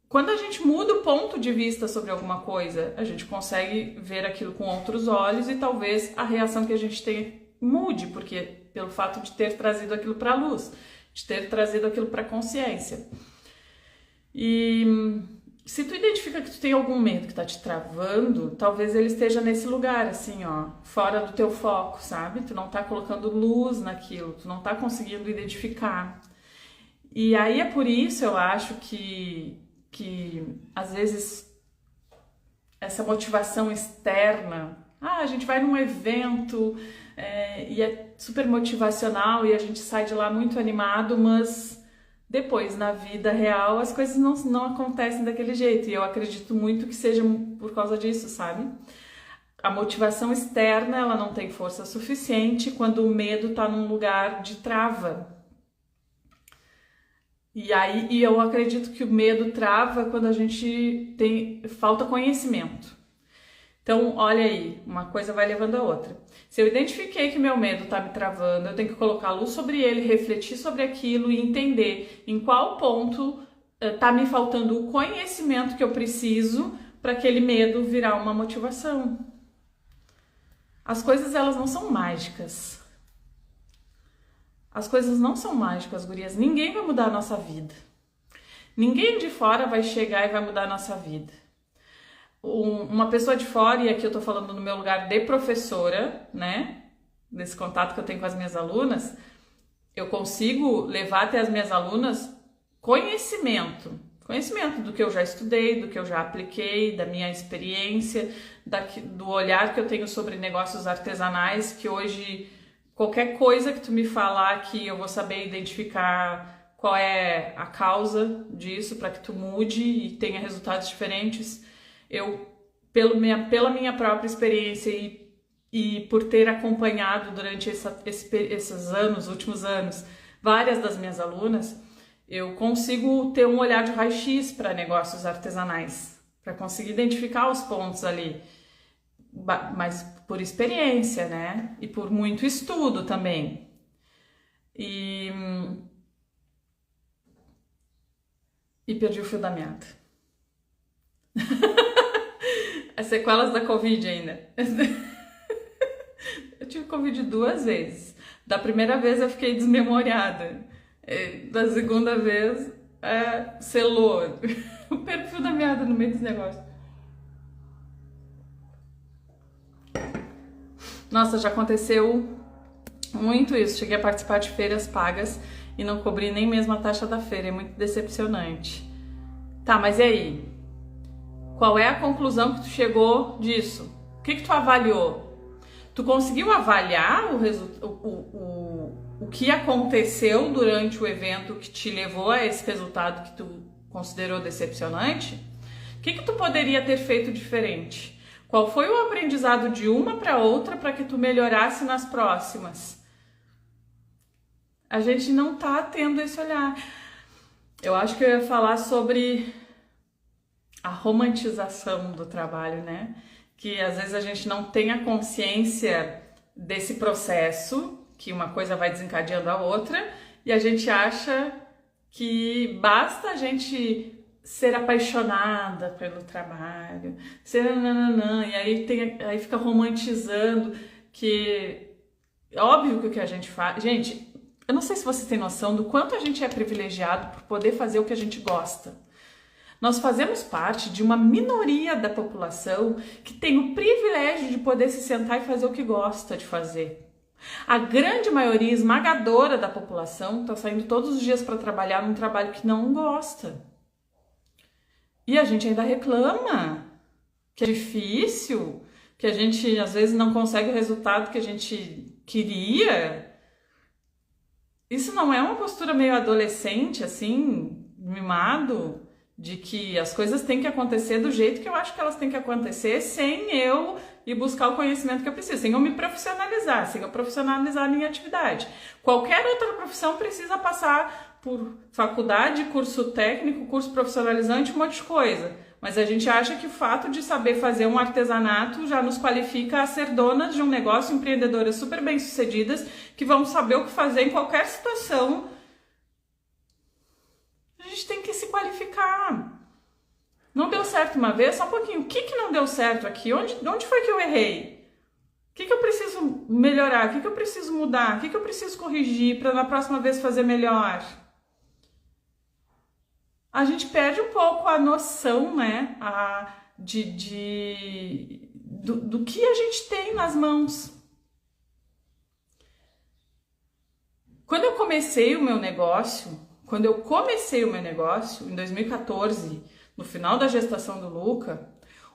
Quando a gente muda o ponto de vista sobre alguma coisa, a gente consegue ver aquilo com outros olhos e talvez a reação que a gente tem mude, porque pelo fato de ter trazido aquilo para a luz, de ter trazido aquilo para a consciência. E se tu identifica que tu tem algum medo que tá te travando, talvez ele esteja nesse lugar, assim, ó, fora do teu foco, sabe? Tu não tá colocando luz naquilo, tu não tá conseguindo identificar. E aí é por isso eu acho que às vezes essa motivação externa, a gente vai num evento e é super motivacional e a gente sai de lá muito animado, mas depois na vida real as coisas não acontecem daquele jeito, e eu acredito muito que seja por causa disso, sabe? A motivação externa ela não tem força suficiente quando o medo tá num lugar de trava. E eu acredito que o medo trava quando a gente falta conhecimento. Então, olha aí, uma coisa vai levando a outra. Se eu identifiquei que meu medo está me travando, eu tenho que colocar luz sobre ele, refletir sobre aquilo e entender em qual ponto está me faltando o conhecimento que eu preciso para aquele medo virar uma motivação. As coisas, elas não são mágicas. As coisas não são mágicas, gurias. Ninguém vai mudar a nossa vida. Ninguém de fora vai chegar e vai mudar a nossa vida. uma pessoa de fora, e aqui eu tô falando no meu lugar de professora, né? Desse contato que eu tenho com as minhas alunas, eu consigo levar até as minhas alunas conhecimento do que eu já estudei, do que eu já apliquei, da minha experiência, do olhar que eu tenho sobre negócios artesanais, que hoje qualquer coisa que tu me falar aqui eu vou saber identificar qual é a causa disso para que tu mude e tenha resultados diferentes. Eu, pela minha própria experiência e por ter acompanhado durante esses últimos anos, várias das minhas alunas, eu consigo ter um olhar de raio-x para negócios artesanais, para conseguir identificar os pontos ali, mas por experiência, né? E por muito estudo também. E perdi o fio da meada. As sequelas da Covid ainda. Eu tive Covid 2 vezes. Da primeira vez eu fiquei desmemoriada. Da segunda vez, selou. O perfil da meada no meio desse negócio. Nossa, já aconteceu muito isso. Cheguei a participar de feiras pagas e não cobri nem mesmo a taxa da feira. É muito decepcionante. Tá, mas e aí? Qual é a conclusão que tu chegou disso? O que tu avaliou? Tu conseguiu avaliar o que aconteceu durante o evento que te levou a esse resultado que tu considerou decepcionante? O que tu poderia ter feito diferente? Qual foi o aprendizado de uma para outra para que tu melhorasse nas próximas? A gente não tá tendo esse olhar. Eu acho que eu ia falar sobre a romantização do trabalho, né? Que às vezes a gente não tem a consciência desse processo, que uma coisa vai desencadeando a outra, e a gente acha que basta a gente ser apaixonada pelo trabalho, ser nananã, e aí fica romantizando, que óbvio que o que a gente faz... Gente, eu não sei se vocês têm noção do quanto a gente é privilegiado por poder fazer o que a gente gosta. Nós fazemos parte de uma minoria da população que tem o privilégio de poder se sentar e fazer o que gosta de fazer. A grande maioria esmagadora da população está saindo todos os dias para trabalhar num trabalho que não gosta. E a gente ainda reclama que é difícil, que a gente às vezes não consegue o resultado que a gente queria. Isso não é uma postura meio adolescente, assim, mimado? De que as coisas têm que acontecer do jeito que eu acho que elas têm que acontecer, sem eu ir buscar o conhecimento que eu preciso, sem eu me profissionalizar, sem eu profissionalizar a minha atividade. Qualquer outra profissão precisa passar por faculdade, curso técnico, curso profissionalizante, um monte de coisa. Mas a gente acha que o fato de saber fazer um artesanato já nos qualifica a ser donas de um negócio, empreendedoras super bem-sucedidas, que vão saber o que fazer em qualquer situação. A gente tem que se qualificar. Não deu certo uma vez, só um pouquinho. O que não deu certo aqui? Onde foi que eu errei? O que eu preciso melhorar? O que eu preciso mudar? O que eu preciso corrigir para na próxima vez fazer melhor? A gente perde um pouco a noção, né? Do que a gente tem nas mãos. Quando eu comecei o meu negócio, em 2014, no final da gestação do Luca,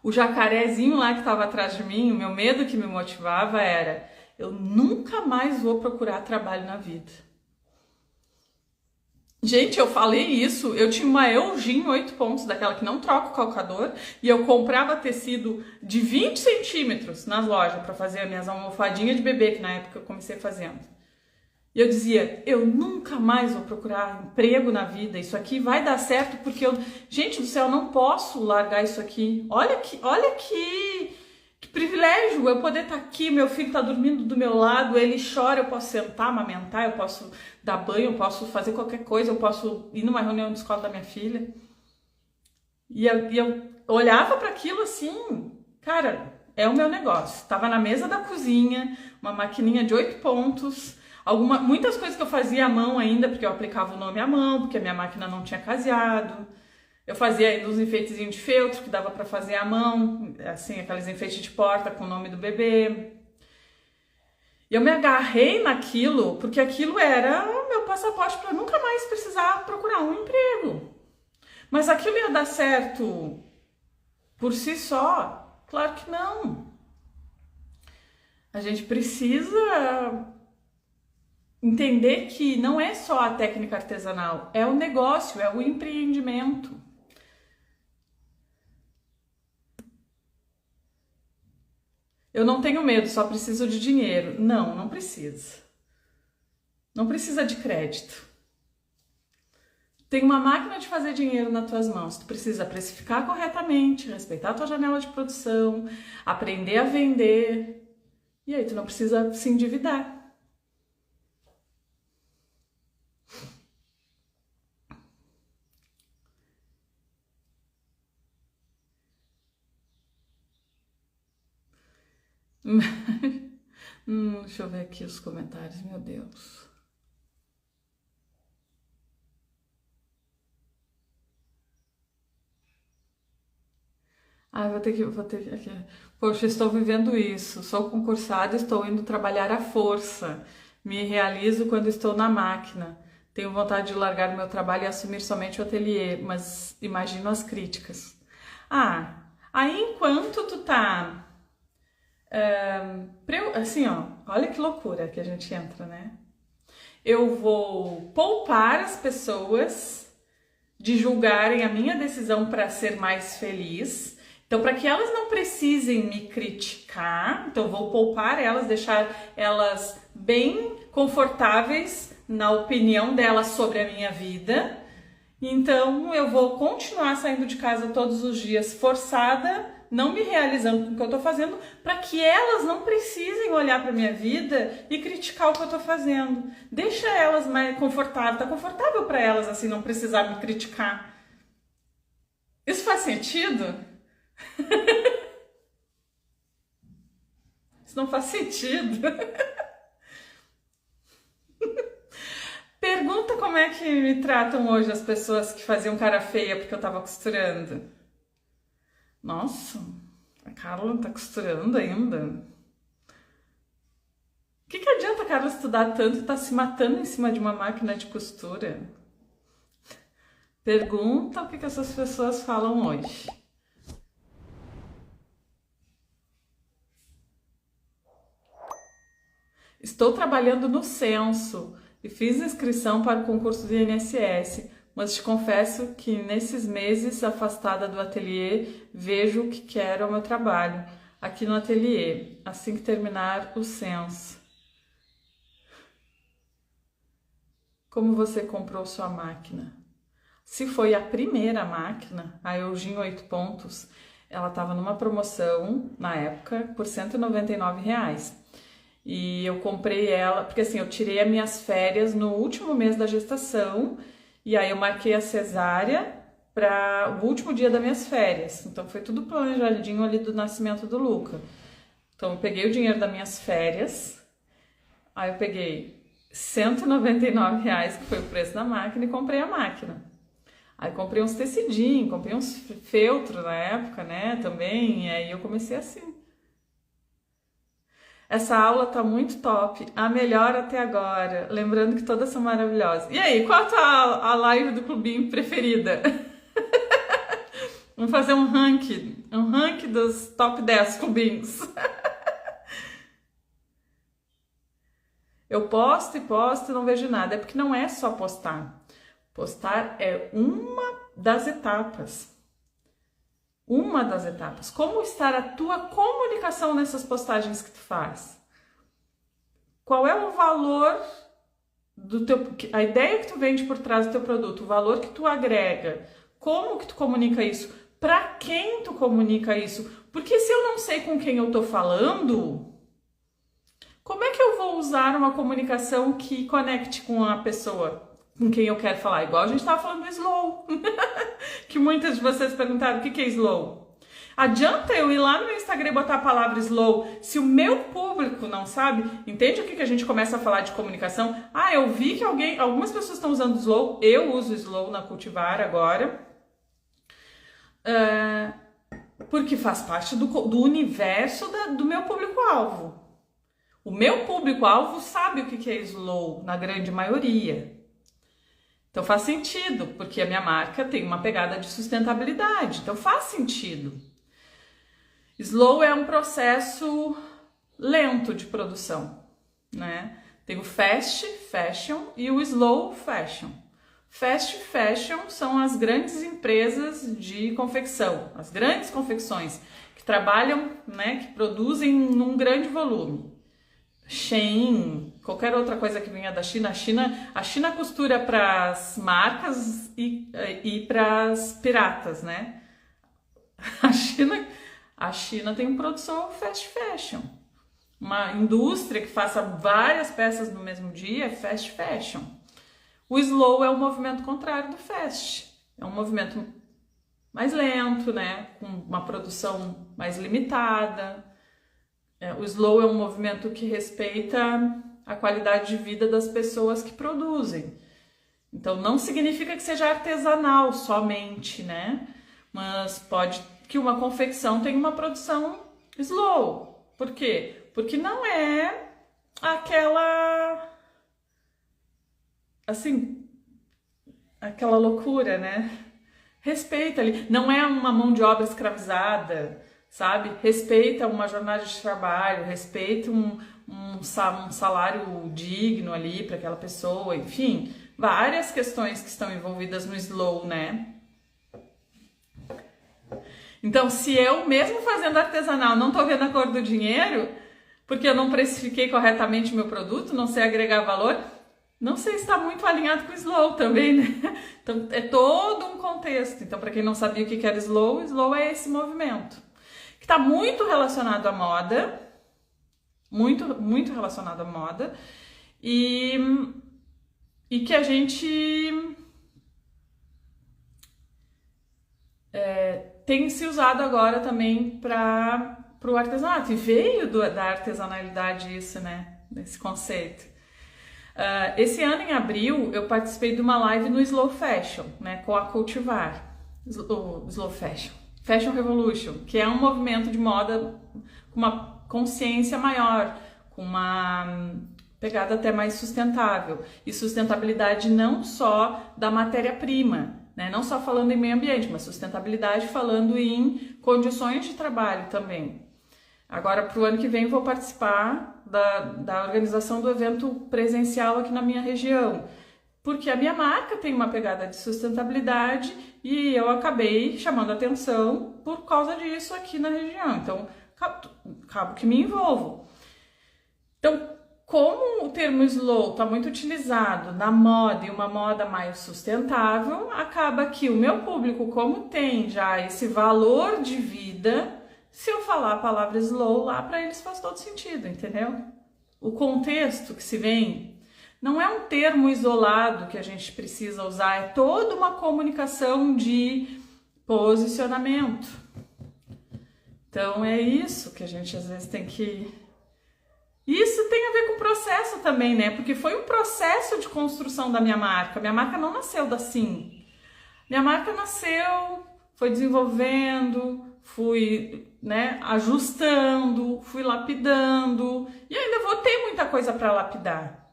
o jacarezinho lá que estava atrás de mim, o meu medo que me motivava era: eu nunca mais vou procurar trabalho na vida. Gente, eu falei isso, eu tinha uma Elgin 8 pontos, daquela que não troca o calcador, e eu comprava tecido de 20 centímetros nas lojas para fazer as minhas almofadinhas de bebê, que na época eu comecei fazendo. E eu dizia: eu nunca mais vou procurar emprego na vida, isso aqui vai dar certo, porque gente do céu, eu não posso largar isso aqui. Olha que privilégio eu poder estar aqui, meu filho está dormindo do meu lado, ele chora, eu posso sentar, amamentar, eu posso dar banho, eu posso fazer qualquer coisa, eu posso ir numa reunião de escola da minha filha. E eu olhava para aquilo assim, cara, é o meu negócio. Estava na mesa da cozinha, uma maquininha de 8 pontos, muitas coisas que eu fazia à mão ainda, porque eu aplicava o nome à mão, porque a minha máquina não tinha caseado. Eu fazia ainda uns enfeitezinhos de feltro que dava para fazer à mão, assim, aqueles enfeites de porta com o nome do bebê. E eu me agarrei naquilo porque aquilo era o meu passaporte para nunca mais precisar procurar um emprego. Mas aquilo ia dar certo por si só? Claro que não. A gente precisa entender que não é só a técnica artesanal, é o negócio, é o empreendimento. Eu não tenho medo, só preciso de dinheiro. Não, não precisa. Não precisa de crédito. Tem uma máquina de fazer dinheiro nas tuas mãos. Tu precisa precificar corretamente, respeitar a tua janela de produção, aprender a vender. E aí tu não precisa se endividar. Deixa eu ver aqui os comentários, meu Deus. Vou ter que. Poxa, estou vivendo isso. Sou concursada, estou indo trabalhar à força. Me realizo quando estou na máquina. Tenho vontade de largar o meu trabalho e assumir somente o ateliê, mas imagino as críticas. Aí enquanto tu tá. Assim, ó, olha que loucura que a gente entra, né? Eu vou poupar as pessoas de julgarem a minha decisão para ser mais feliz. Então, para que elas não precisem me criticar, então eu vou poupar elas, deixar elas bem confortáveis na opinião delas sobre a minha vida. Então, eu vou continuar saindo de casa todos os dias forçada, não me realizando com o que eu tô fazendo, para que elas não precisem olhar para minha vida e criticar o que eu tô fazendo. Deixa elas mais confortáveis, tá confortável para elas assim não precisar me criticar. Isso faz sentido? Isso não faz sentido. Pergunta como é que me tratam hoje as pessoas que faziam cara feia porque eu tava costurando. Nossa, a Carla tá costurando ainda? O que adianta a Carla estudar tanto e tá se matando em cima de uma máquina de costura? Pergunta o que essas pessoas falam hoje. Estou trabalhando no censo e fiz inscrição para o concurso do INSS, mas te confesso que nesses meses afastada do ateliê, vejo o que quero ao meu trabalho aqui no ateliê, assim que terminar o censo. Como você comprou sua máquina? Se foi a primeira máquina, a Eugene 8 pontos, ela estava numa promoção na época por R$199. E eu comprei ela, porque assim, eu tirei as minhas férias no último mês da gestação, e aí eu marquei a cesárea para o último dia das minhas férias. Então foi tudo planejadinho ali do nascimento do Luca. Então eu peguei o dinheiro das minhas férias, aí eu peguei R$199, que foi o preço da máquina, e comprei a máquina. Aí comprei uns tecidinhos, comprei uns feltros na época, né, também, e aí eu comecei assim. Essa aula tá muito top, a melhor até agora, lembrando que todas são maravilhosas. E aí, qual a live do clubinho preferida? Vamos fazer um ranking dos top 10 clubinhos. Eu posto e não vejo nada, é porque não é só postar. Postar é uma das etapas. Uma das etapas. Como está a tua comunicação nessas postagens que tu faz? Qual é o valor do teu, a ideia que tu vende por trás do teu produto, o valor que tu agrega? Como que tu comunica isso? Para quem tu comunica isso? Porque se eu não sei com quem eu tô falando, como é que eu vou usar uma comunicação que conecte com a pessoa com quem eu quero falar? Igual a gente estava falando do slow, que muitas de vocês perguntaram o que é slow. Adianta eu ir lá no meu Instagram e botar a palavra slow se o meu público não sabe? Entende o que a gente começa a falar de comunicação? Eu vi que algumas pessoas estão usando slow, eu uso slow na Cultivar agora. porque faz parte do universo do meu público-alvo. O meu público-alvo sabe o que é slow, na grande maioria. Então faz sentido, porque a minha marca tem uma pegada de sustentabilidade. Então faz sentido. Slow é um processo lento de produção, né? Tem o fast fashion e o slow fashion. Fast fashion são as grandes empresas de confecção, as grandes confecções que trabalham, né, que produzem num grande volume. Shein, qualquer outra coisa que venha da China. A China costura para as marcas e para as piratas, né? A China tem produção fast fashion. Uma indústria que faça várias peças no mesmo dia é fast fashion. O slow é o movimento contrário do fast. É um movimento mais lento, né? Com uma produção mais limitada. O slow é um movimento que respeita a qualidade de vida das pessoas que produzem. Então não significa que seja artesanal somente, né? Mas pode que uma confecção tenha uma produção slow. Por quê? Porque não é aquela, assim, aquela loucura, né? Respeita ali. Não é uma mão de obra escravizada, sabe? Respeita uma jornada de trabalho, respeita um salário digno ali para aquela pessoa, enfim, várias questões que estão envolvidas no slow, né? Então, se eu, mesmo fazendo artesanal, não tô vendo a cor do dinheiro, porque eu não precifiquei corretamente o meu produto, não sei agregar valor, não sei se está muito alinhado com o slow também, né? Então, é todo um contexto. Então, para quem não sabia o que era slow é esse movimento, que está muito relacionado à moda, muito relacionado à moda, e que a gente tem se usado agora também para o artesanato, e veio da artesanalidade isso, né, esse conceito. Esse ano, em abril, eu participei de uma live no Slow Fashion, né, com a Cultivar, o Slow Fashion, Fashion Revolution, que é um movimento de moda com uma consciência maior, com uma pegada até mais sustentável, e sustentabilidade não só da matéria-prima, né? Não só falando em meio ambiente, mas sustentabilidade falando em condições de trabalho também. Agora, para o ano que vem, vou participar da organização do evento presencial aqui na minha região, porque a minha marca tem uma pegada de sustentabilidade e eu acabei chamando atenção por causa disso aqui na região. Então, acabo que me envolvo. Então, como o termo slow está muito utilizado na moda e uma moda mais sustentável, acaba que o meu público, como tem já esse valor de vida, se eu falar a palavra slow lá, para eles faz todo sentido, entendeu? O contexto que se vem não é um termo isolado que a gente precisa usar, é toda uma comunicação de posicionamento. Então é isso que a gente às vezes tem que... Isso tem a ver com o processo também, né? Porque foi um processo de construção da minha marca. Minha marca não nasceu assim. Minha marca nasceu, foi desenvolvendo, fui, né, ajustando, fui lapidando. E ainda vou ter muita coisa para lapidar.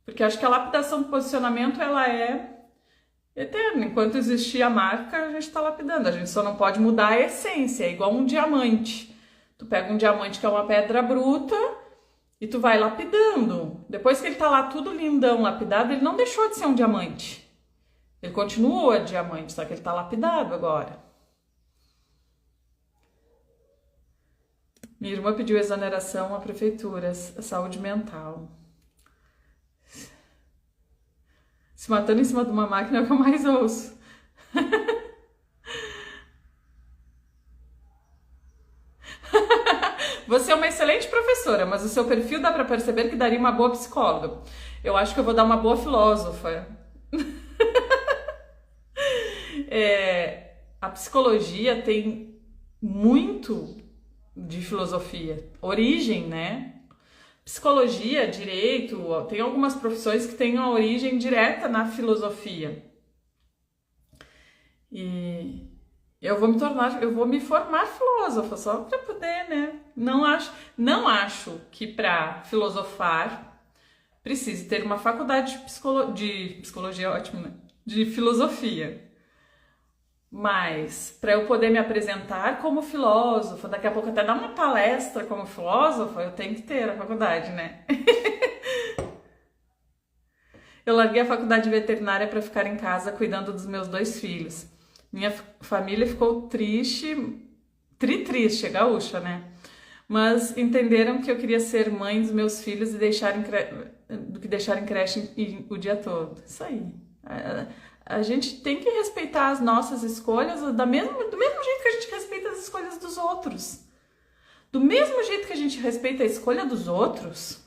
Porque acho que a lapidação do posicionamento, ela é eterna. Enquanto existir a marca, a gente está lapidando. A gente só não pode mudar a essência. É igual um diamante. Tu pega um diamante que é uma pedra bruta e tu vai lapidando. Depois que ele tá lá tudo lindão, lapidado, ele não deixou de ser um diamante. Ele continua diamante, só que ele tá lapidado agora. Minha irmã pediu exoneração à prefeitura, à saúde mental. Se matando em cima de uma máquina é o que eu mais ouço. Você é uma excelente professora, mas o seu perfil dá para perceber que daria uma boa psicóloga. Eu acho que eu vou dar uma boa filósofa. A psicologia tem muito de filosofia, origem, né? Psicologia, direito, tem algumas profissões que têm a origem direta na filosofia. eu vou me formar filósofa só para poder, né? Não acho que para filosofar precise ter uma faculdade de psicologia, ótimo, né? De filosofia. Mas para eu poder me apresentar como filósofa, daqui a pouco até dar uma palestra como filósofa, eu tenho que ter a faculdade, né? Eu larguei a faculdade veterinária para ficar em casa cuidando dos meus 2 filhos. Minha família ficou triste, triste, gaúcha, né? Mas entenderam que eu queria ser mãe dos meus filhos e do que deixar em creche o dia todo. Isso aí. A gente tem que respeitar as nossas escolhas do mesmo jeito que a gente respeita as escolhas dos outros. Do mesmo jeito que a gente respeita a escolha dos outros,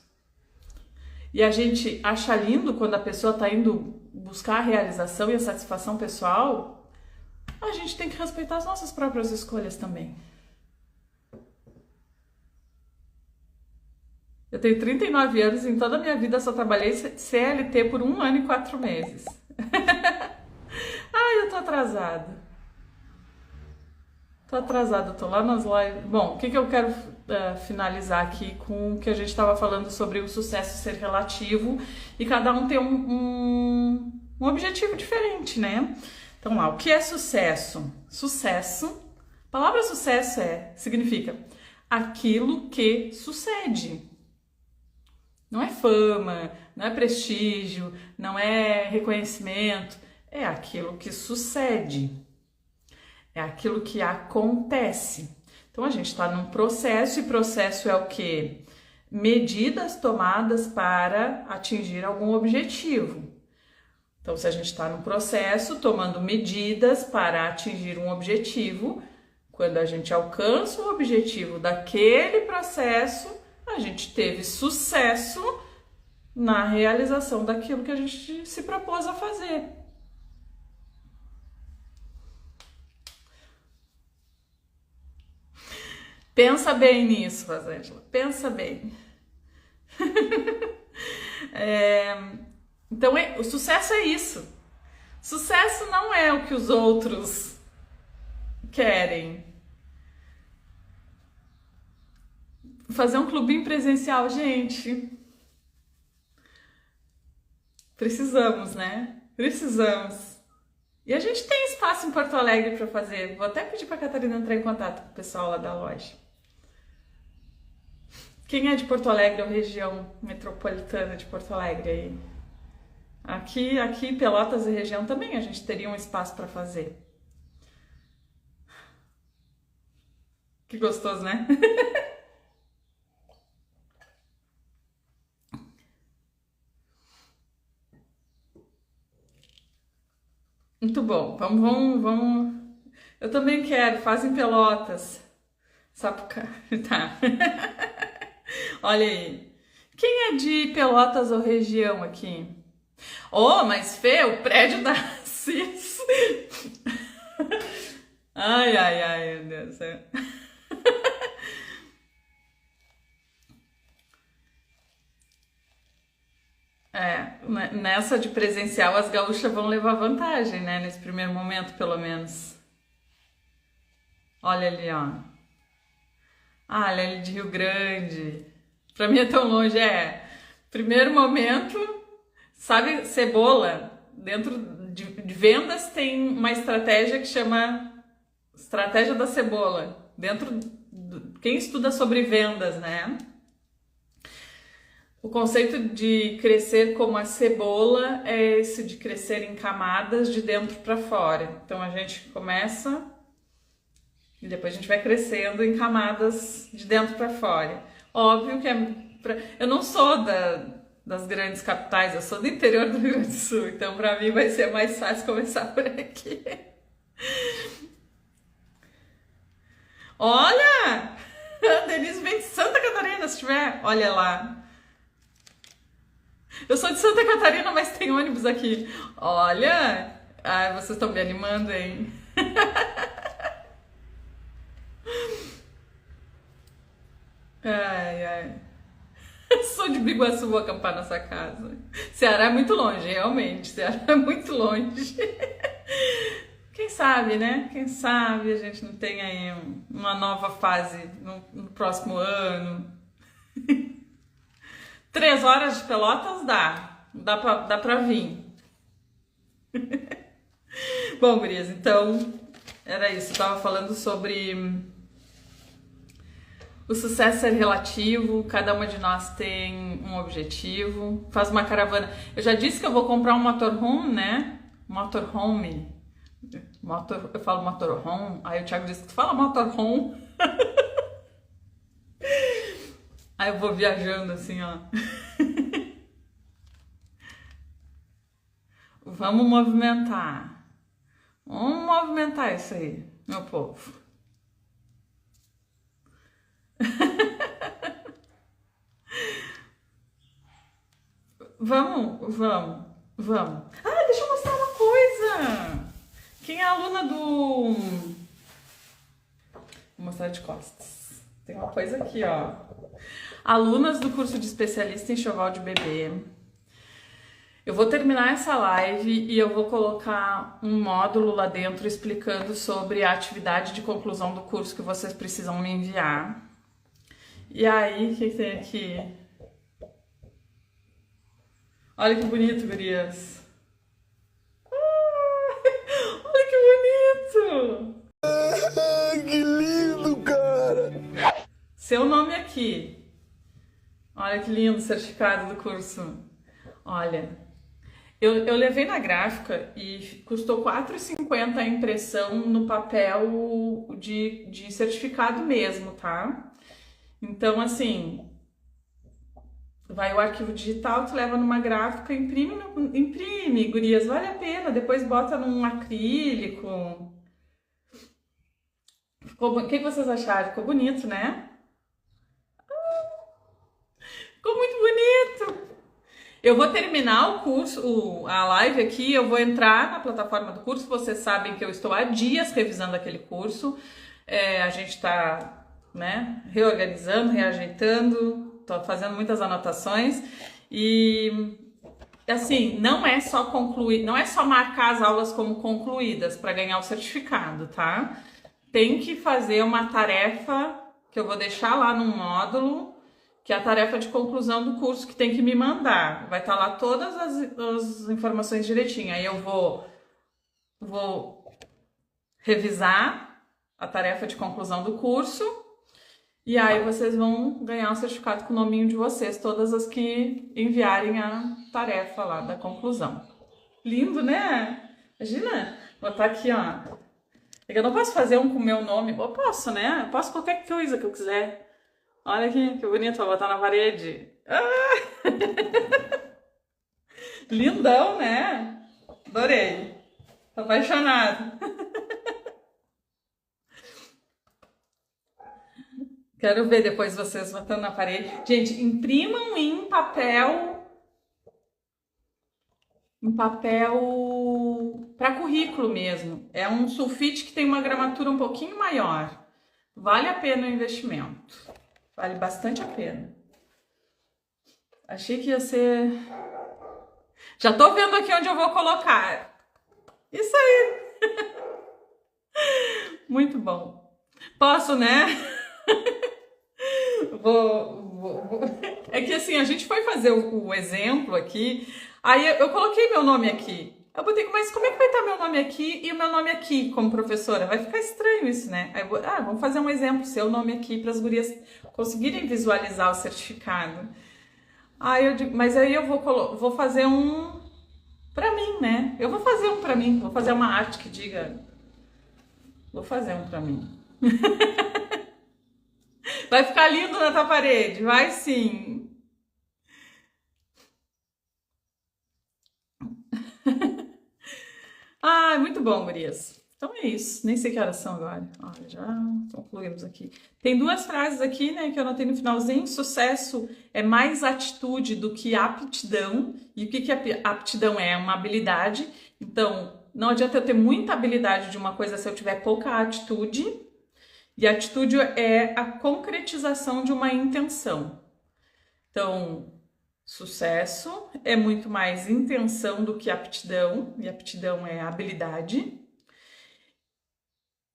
e a gente acha lindo quando a pessoa está indo buscar a realização e a satisfação pessoal, a gente tem que respeitar as nossas próprias escolhas também. Eu tenho 39 anos e em toda a minha vida só trabalhei CLT por 1 ano e 4 meses. Ai, eu tô atrasada. Tô lá nas lives. Bom, o que eu quero finalizar aqui com o que a gente estava falando sobre o sucesso ser relativo e cada um ter um objetivo diferente, né? Então lá, o que é sucesso? Sucesso, a palavra sucesso significa aquilo que sucede. Não é fama, não é prestígio, não é reconhecimento, é aquilo que sucede. É aquilo que acontece. Então a gente está num processo, e processo é o quê? Medidas tomadas para atingir algum objetivo. Então, se a gente está num processo tomando medidas para atingir um objetivo, quando a gente alcança o objetivo daquele processo, a gente teve sucesso na realização daquilo que a gente se propôs a fazer. Pensa bem nisso, Rosângela. Pensa bem. Então, o sucesso é isso. Sucesso não é o que os outros querem. Fazer um clubinho presencial, gente. Precisamos, né? Precisamos. E a gente tem espaço em Porto Alegre para fazer. Vou até pedir para a Catarina entrar em contato com o pessoal lá da loja. Quem é de Porto Alegre ou região metropolitana de Porto Alegre aí? Aqui Pelotas e região também a gente teria um espaço para fazer. Que gostoso, né? Muito bom. Vamos. Eu também quero. Faz em Pelotas. Sapucaí. Tá. Olha aí. Quem é de Pelotas ou região aqui? Oh, mas Fê, o prédio da CIS. Ai, meu Deus do céu. Nessa de presencial as gaúchas vão levar vantagem, né? Nesse primeiro momento, pelo menos. Olha ali, ó. Ah, olha ali de Rio Grande. Pra mim é tão longe, Primeiro momento, sabe, cebola. Dentro de vendas tem uma estratégia que chama estratégia da cebola. Quem estuda sobre vendas, né? O conceito de crescer como a cebola é esse de crescer em camadas de dentro para fora. Então a gente começa e depois a gente vai crescendo em camadas de dentro para fora. Óbvio que eu não sou das grandes capitais, eu sou do interior do Rio Grande do Sul, então para mim vai ser mais fácil começar por aqui. Olha! A Denise vem de Santa Catarina, se tiver. Olha lá. Eu sou de Santa Catarina, mas tem ônibus aqui. Olha! Ai, vocês estão me animando, hein? Ai. Sou de Biguaçu, vou acampar na sua casa. Ceará é muito longe, realmente. Ceará é muito longe. Quem sabe, né? Quem sabe a gente não tem aí uma nova fase no próximo ano. 3 horas de Pelotas dá pra vir. Bom, gurias, então era isso. Eu tava falando sobre o sucesso é relativo, cada uma de nós tem um objetivo, faz uma caravana. Eu já disse que eu vou comprar um motorhome, né? Motorhome. Eu falo motorhome, aí o Thiago disse que tu fala motorhome. Aí eu vou viajando assim, ó. Vamos movimentar. Vamos movimentar isso aí, meu povo. Vamos. Ah, deixa eu mostrar uma coisa. Quem é aluna do... Vou mostrar de costas. Tem uma coisa aqui, ó. Alunas do curso de especialista em enxoval de bebê. Eu vou terminar essa live e eu vou colocar um módulo lá dentro explicando sobre a atividade de conclusão do curso que vocês precisam me enviar. E aí, o que tem aqui? Olha que bonito, gurias. Olha que bonito! Que lindo, cara! Seu nome aqui. Olha que lindo o certificado do curso. Olha, eu levei na gráfica e custou R$ 4,50 a impressão no papel de certificado mesmo, tá? Então, assim, vai o arquivo digital, tu leva numa gráfica, imprime, gurias, vale a pena. Depois bota num acrílico. O que vocês acharam? Ficou bonito, né? Ficou muito bonito! Eu vou terminar o curso, a live aqui, eu vou entrar na plataforma do curso. Vocês sabem que eu estou há dias revisando aquele curso. A gente está, né, reorganizando, reajeitando, estou fazendo muitas anotações. E, assim, não é só concluir, não é só marcar as aulas como concluídas para ganhar o certificado, tá? Tem que fazer uma tarefa que eu vou deixar lá no módulo, que é a tarefa de conclusão do curso que tem que me mandar. Vai estar lá todas as informações direitinho. Aí eu vou revisar a tarefa de conclusão do curso e aí vocês vão ganhar um certificado com o nominho de vocês, todas as que enviarem a tarefa lá da conclusão. Lindo, né? Imagina, botar aqui, ó. Eu não posso fazer um com o meu nome. Eu posso, né? Eu posso qualquer coisa que eu quiser. Olha aqui, que bonito, vou botar na parede. Ah! Lindão, né? Adorei. Tô apaixonada. Quero ver depois vocês botando na parede. Gente, imprimam em papel para currículo mesmo. É um sulfite que tem uma gramatura um pouquinho maior. Vale a pena o investimento. Vale bastante a pena. Achei que ia ser... Já tô vendo aqui onde eu vou colocar. Isso aí. Muito bom. Posso, né? É que assim, a gente foi fazer o exemplo aqui, aí eu coloquei meu nome aqui. Eu botei, mas como é que vai estar meu nome aqui e o meu nome aqui como professora? Vai ficar estranho isso, né? Aí vamos fazer um exemplo, seu nome aqui para as gurias conseguirem visualizar o certificado. Aí eu digo, mas aí eu vou fazer um para mim, né? Eu vou fazer um para mim, vou fazer uma arte que diga, vou fazer um para mim. Vai ficar lindo na tua parede, vai sim. Ah, muito bom, gurias. Então é isso. Nem sei que horas são agora. Olha, já concluímos aqui. Tem duas frases aqui, né, que eu anotei no finalzinho. Sucesso é mais atitude do que aptidão. E o que aptidão é? Uma habilidade. Então, não adianta eu ter muita habilidade de uma coisa se eu tiver pouca atitude. E atitude é a concretização de uma intenção. Então, sucesso é muito mais intenção do que aptidão, e aptidão é habilidade.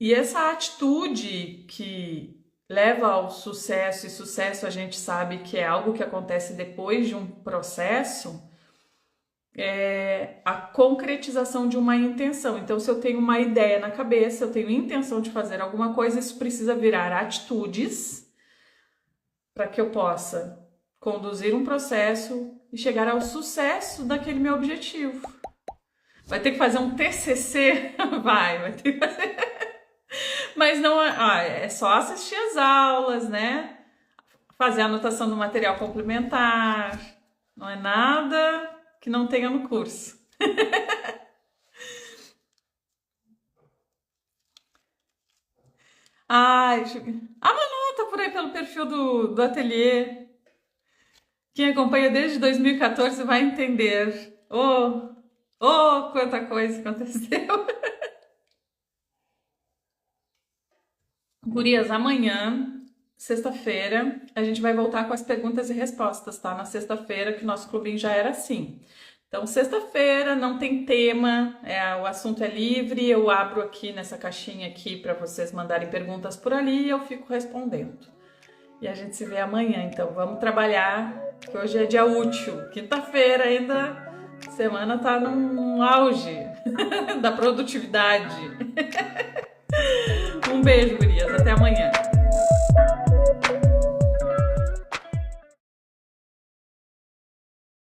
E essa atitude que leva ao sucesso, e sucesso a gente sabe que é algo que acontece depois de um processo, é a concretização de uma intenção. Então, se eu tenho uma ideia na cabeça, eu tenho intenção de fazer alguma coisa, isso precisa virar atitudes para que eu possa conduzir um processo e chegar ao sucesso daquele meu objetivo. Vai ter que fazer um TCC? Vai ter que fazer. Mas não é só assistir as aulas, né? Fazer a anotação do material complementar. Não é nada que não tenha no curso. Ai, a Manu tá por aí pelo perfil do ateliê. Quem acompanha desde 2014 vai entender. Quanta coisa aconteceu. Gurias, amanhã, sexta-feira, a gente vai voltar com as perguntas e respostas, tá? Na sexta-feira, que o nosso clubinho já era assim. Então, sexta-feira não tem tema, o assunto é livre, eu abro aqui nessa caixinha aqui para vocês mandarem perguntas por ali e eu fico respondendo. E a gente se vê amanhã, então vamos trabalhar, que hoje é dia útil. Quinta-feira ainda, a semana tá num auge da produtividade. Um beijo, gurias, até amanhã.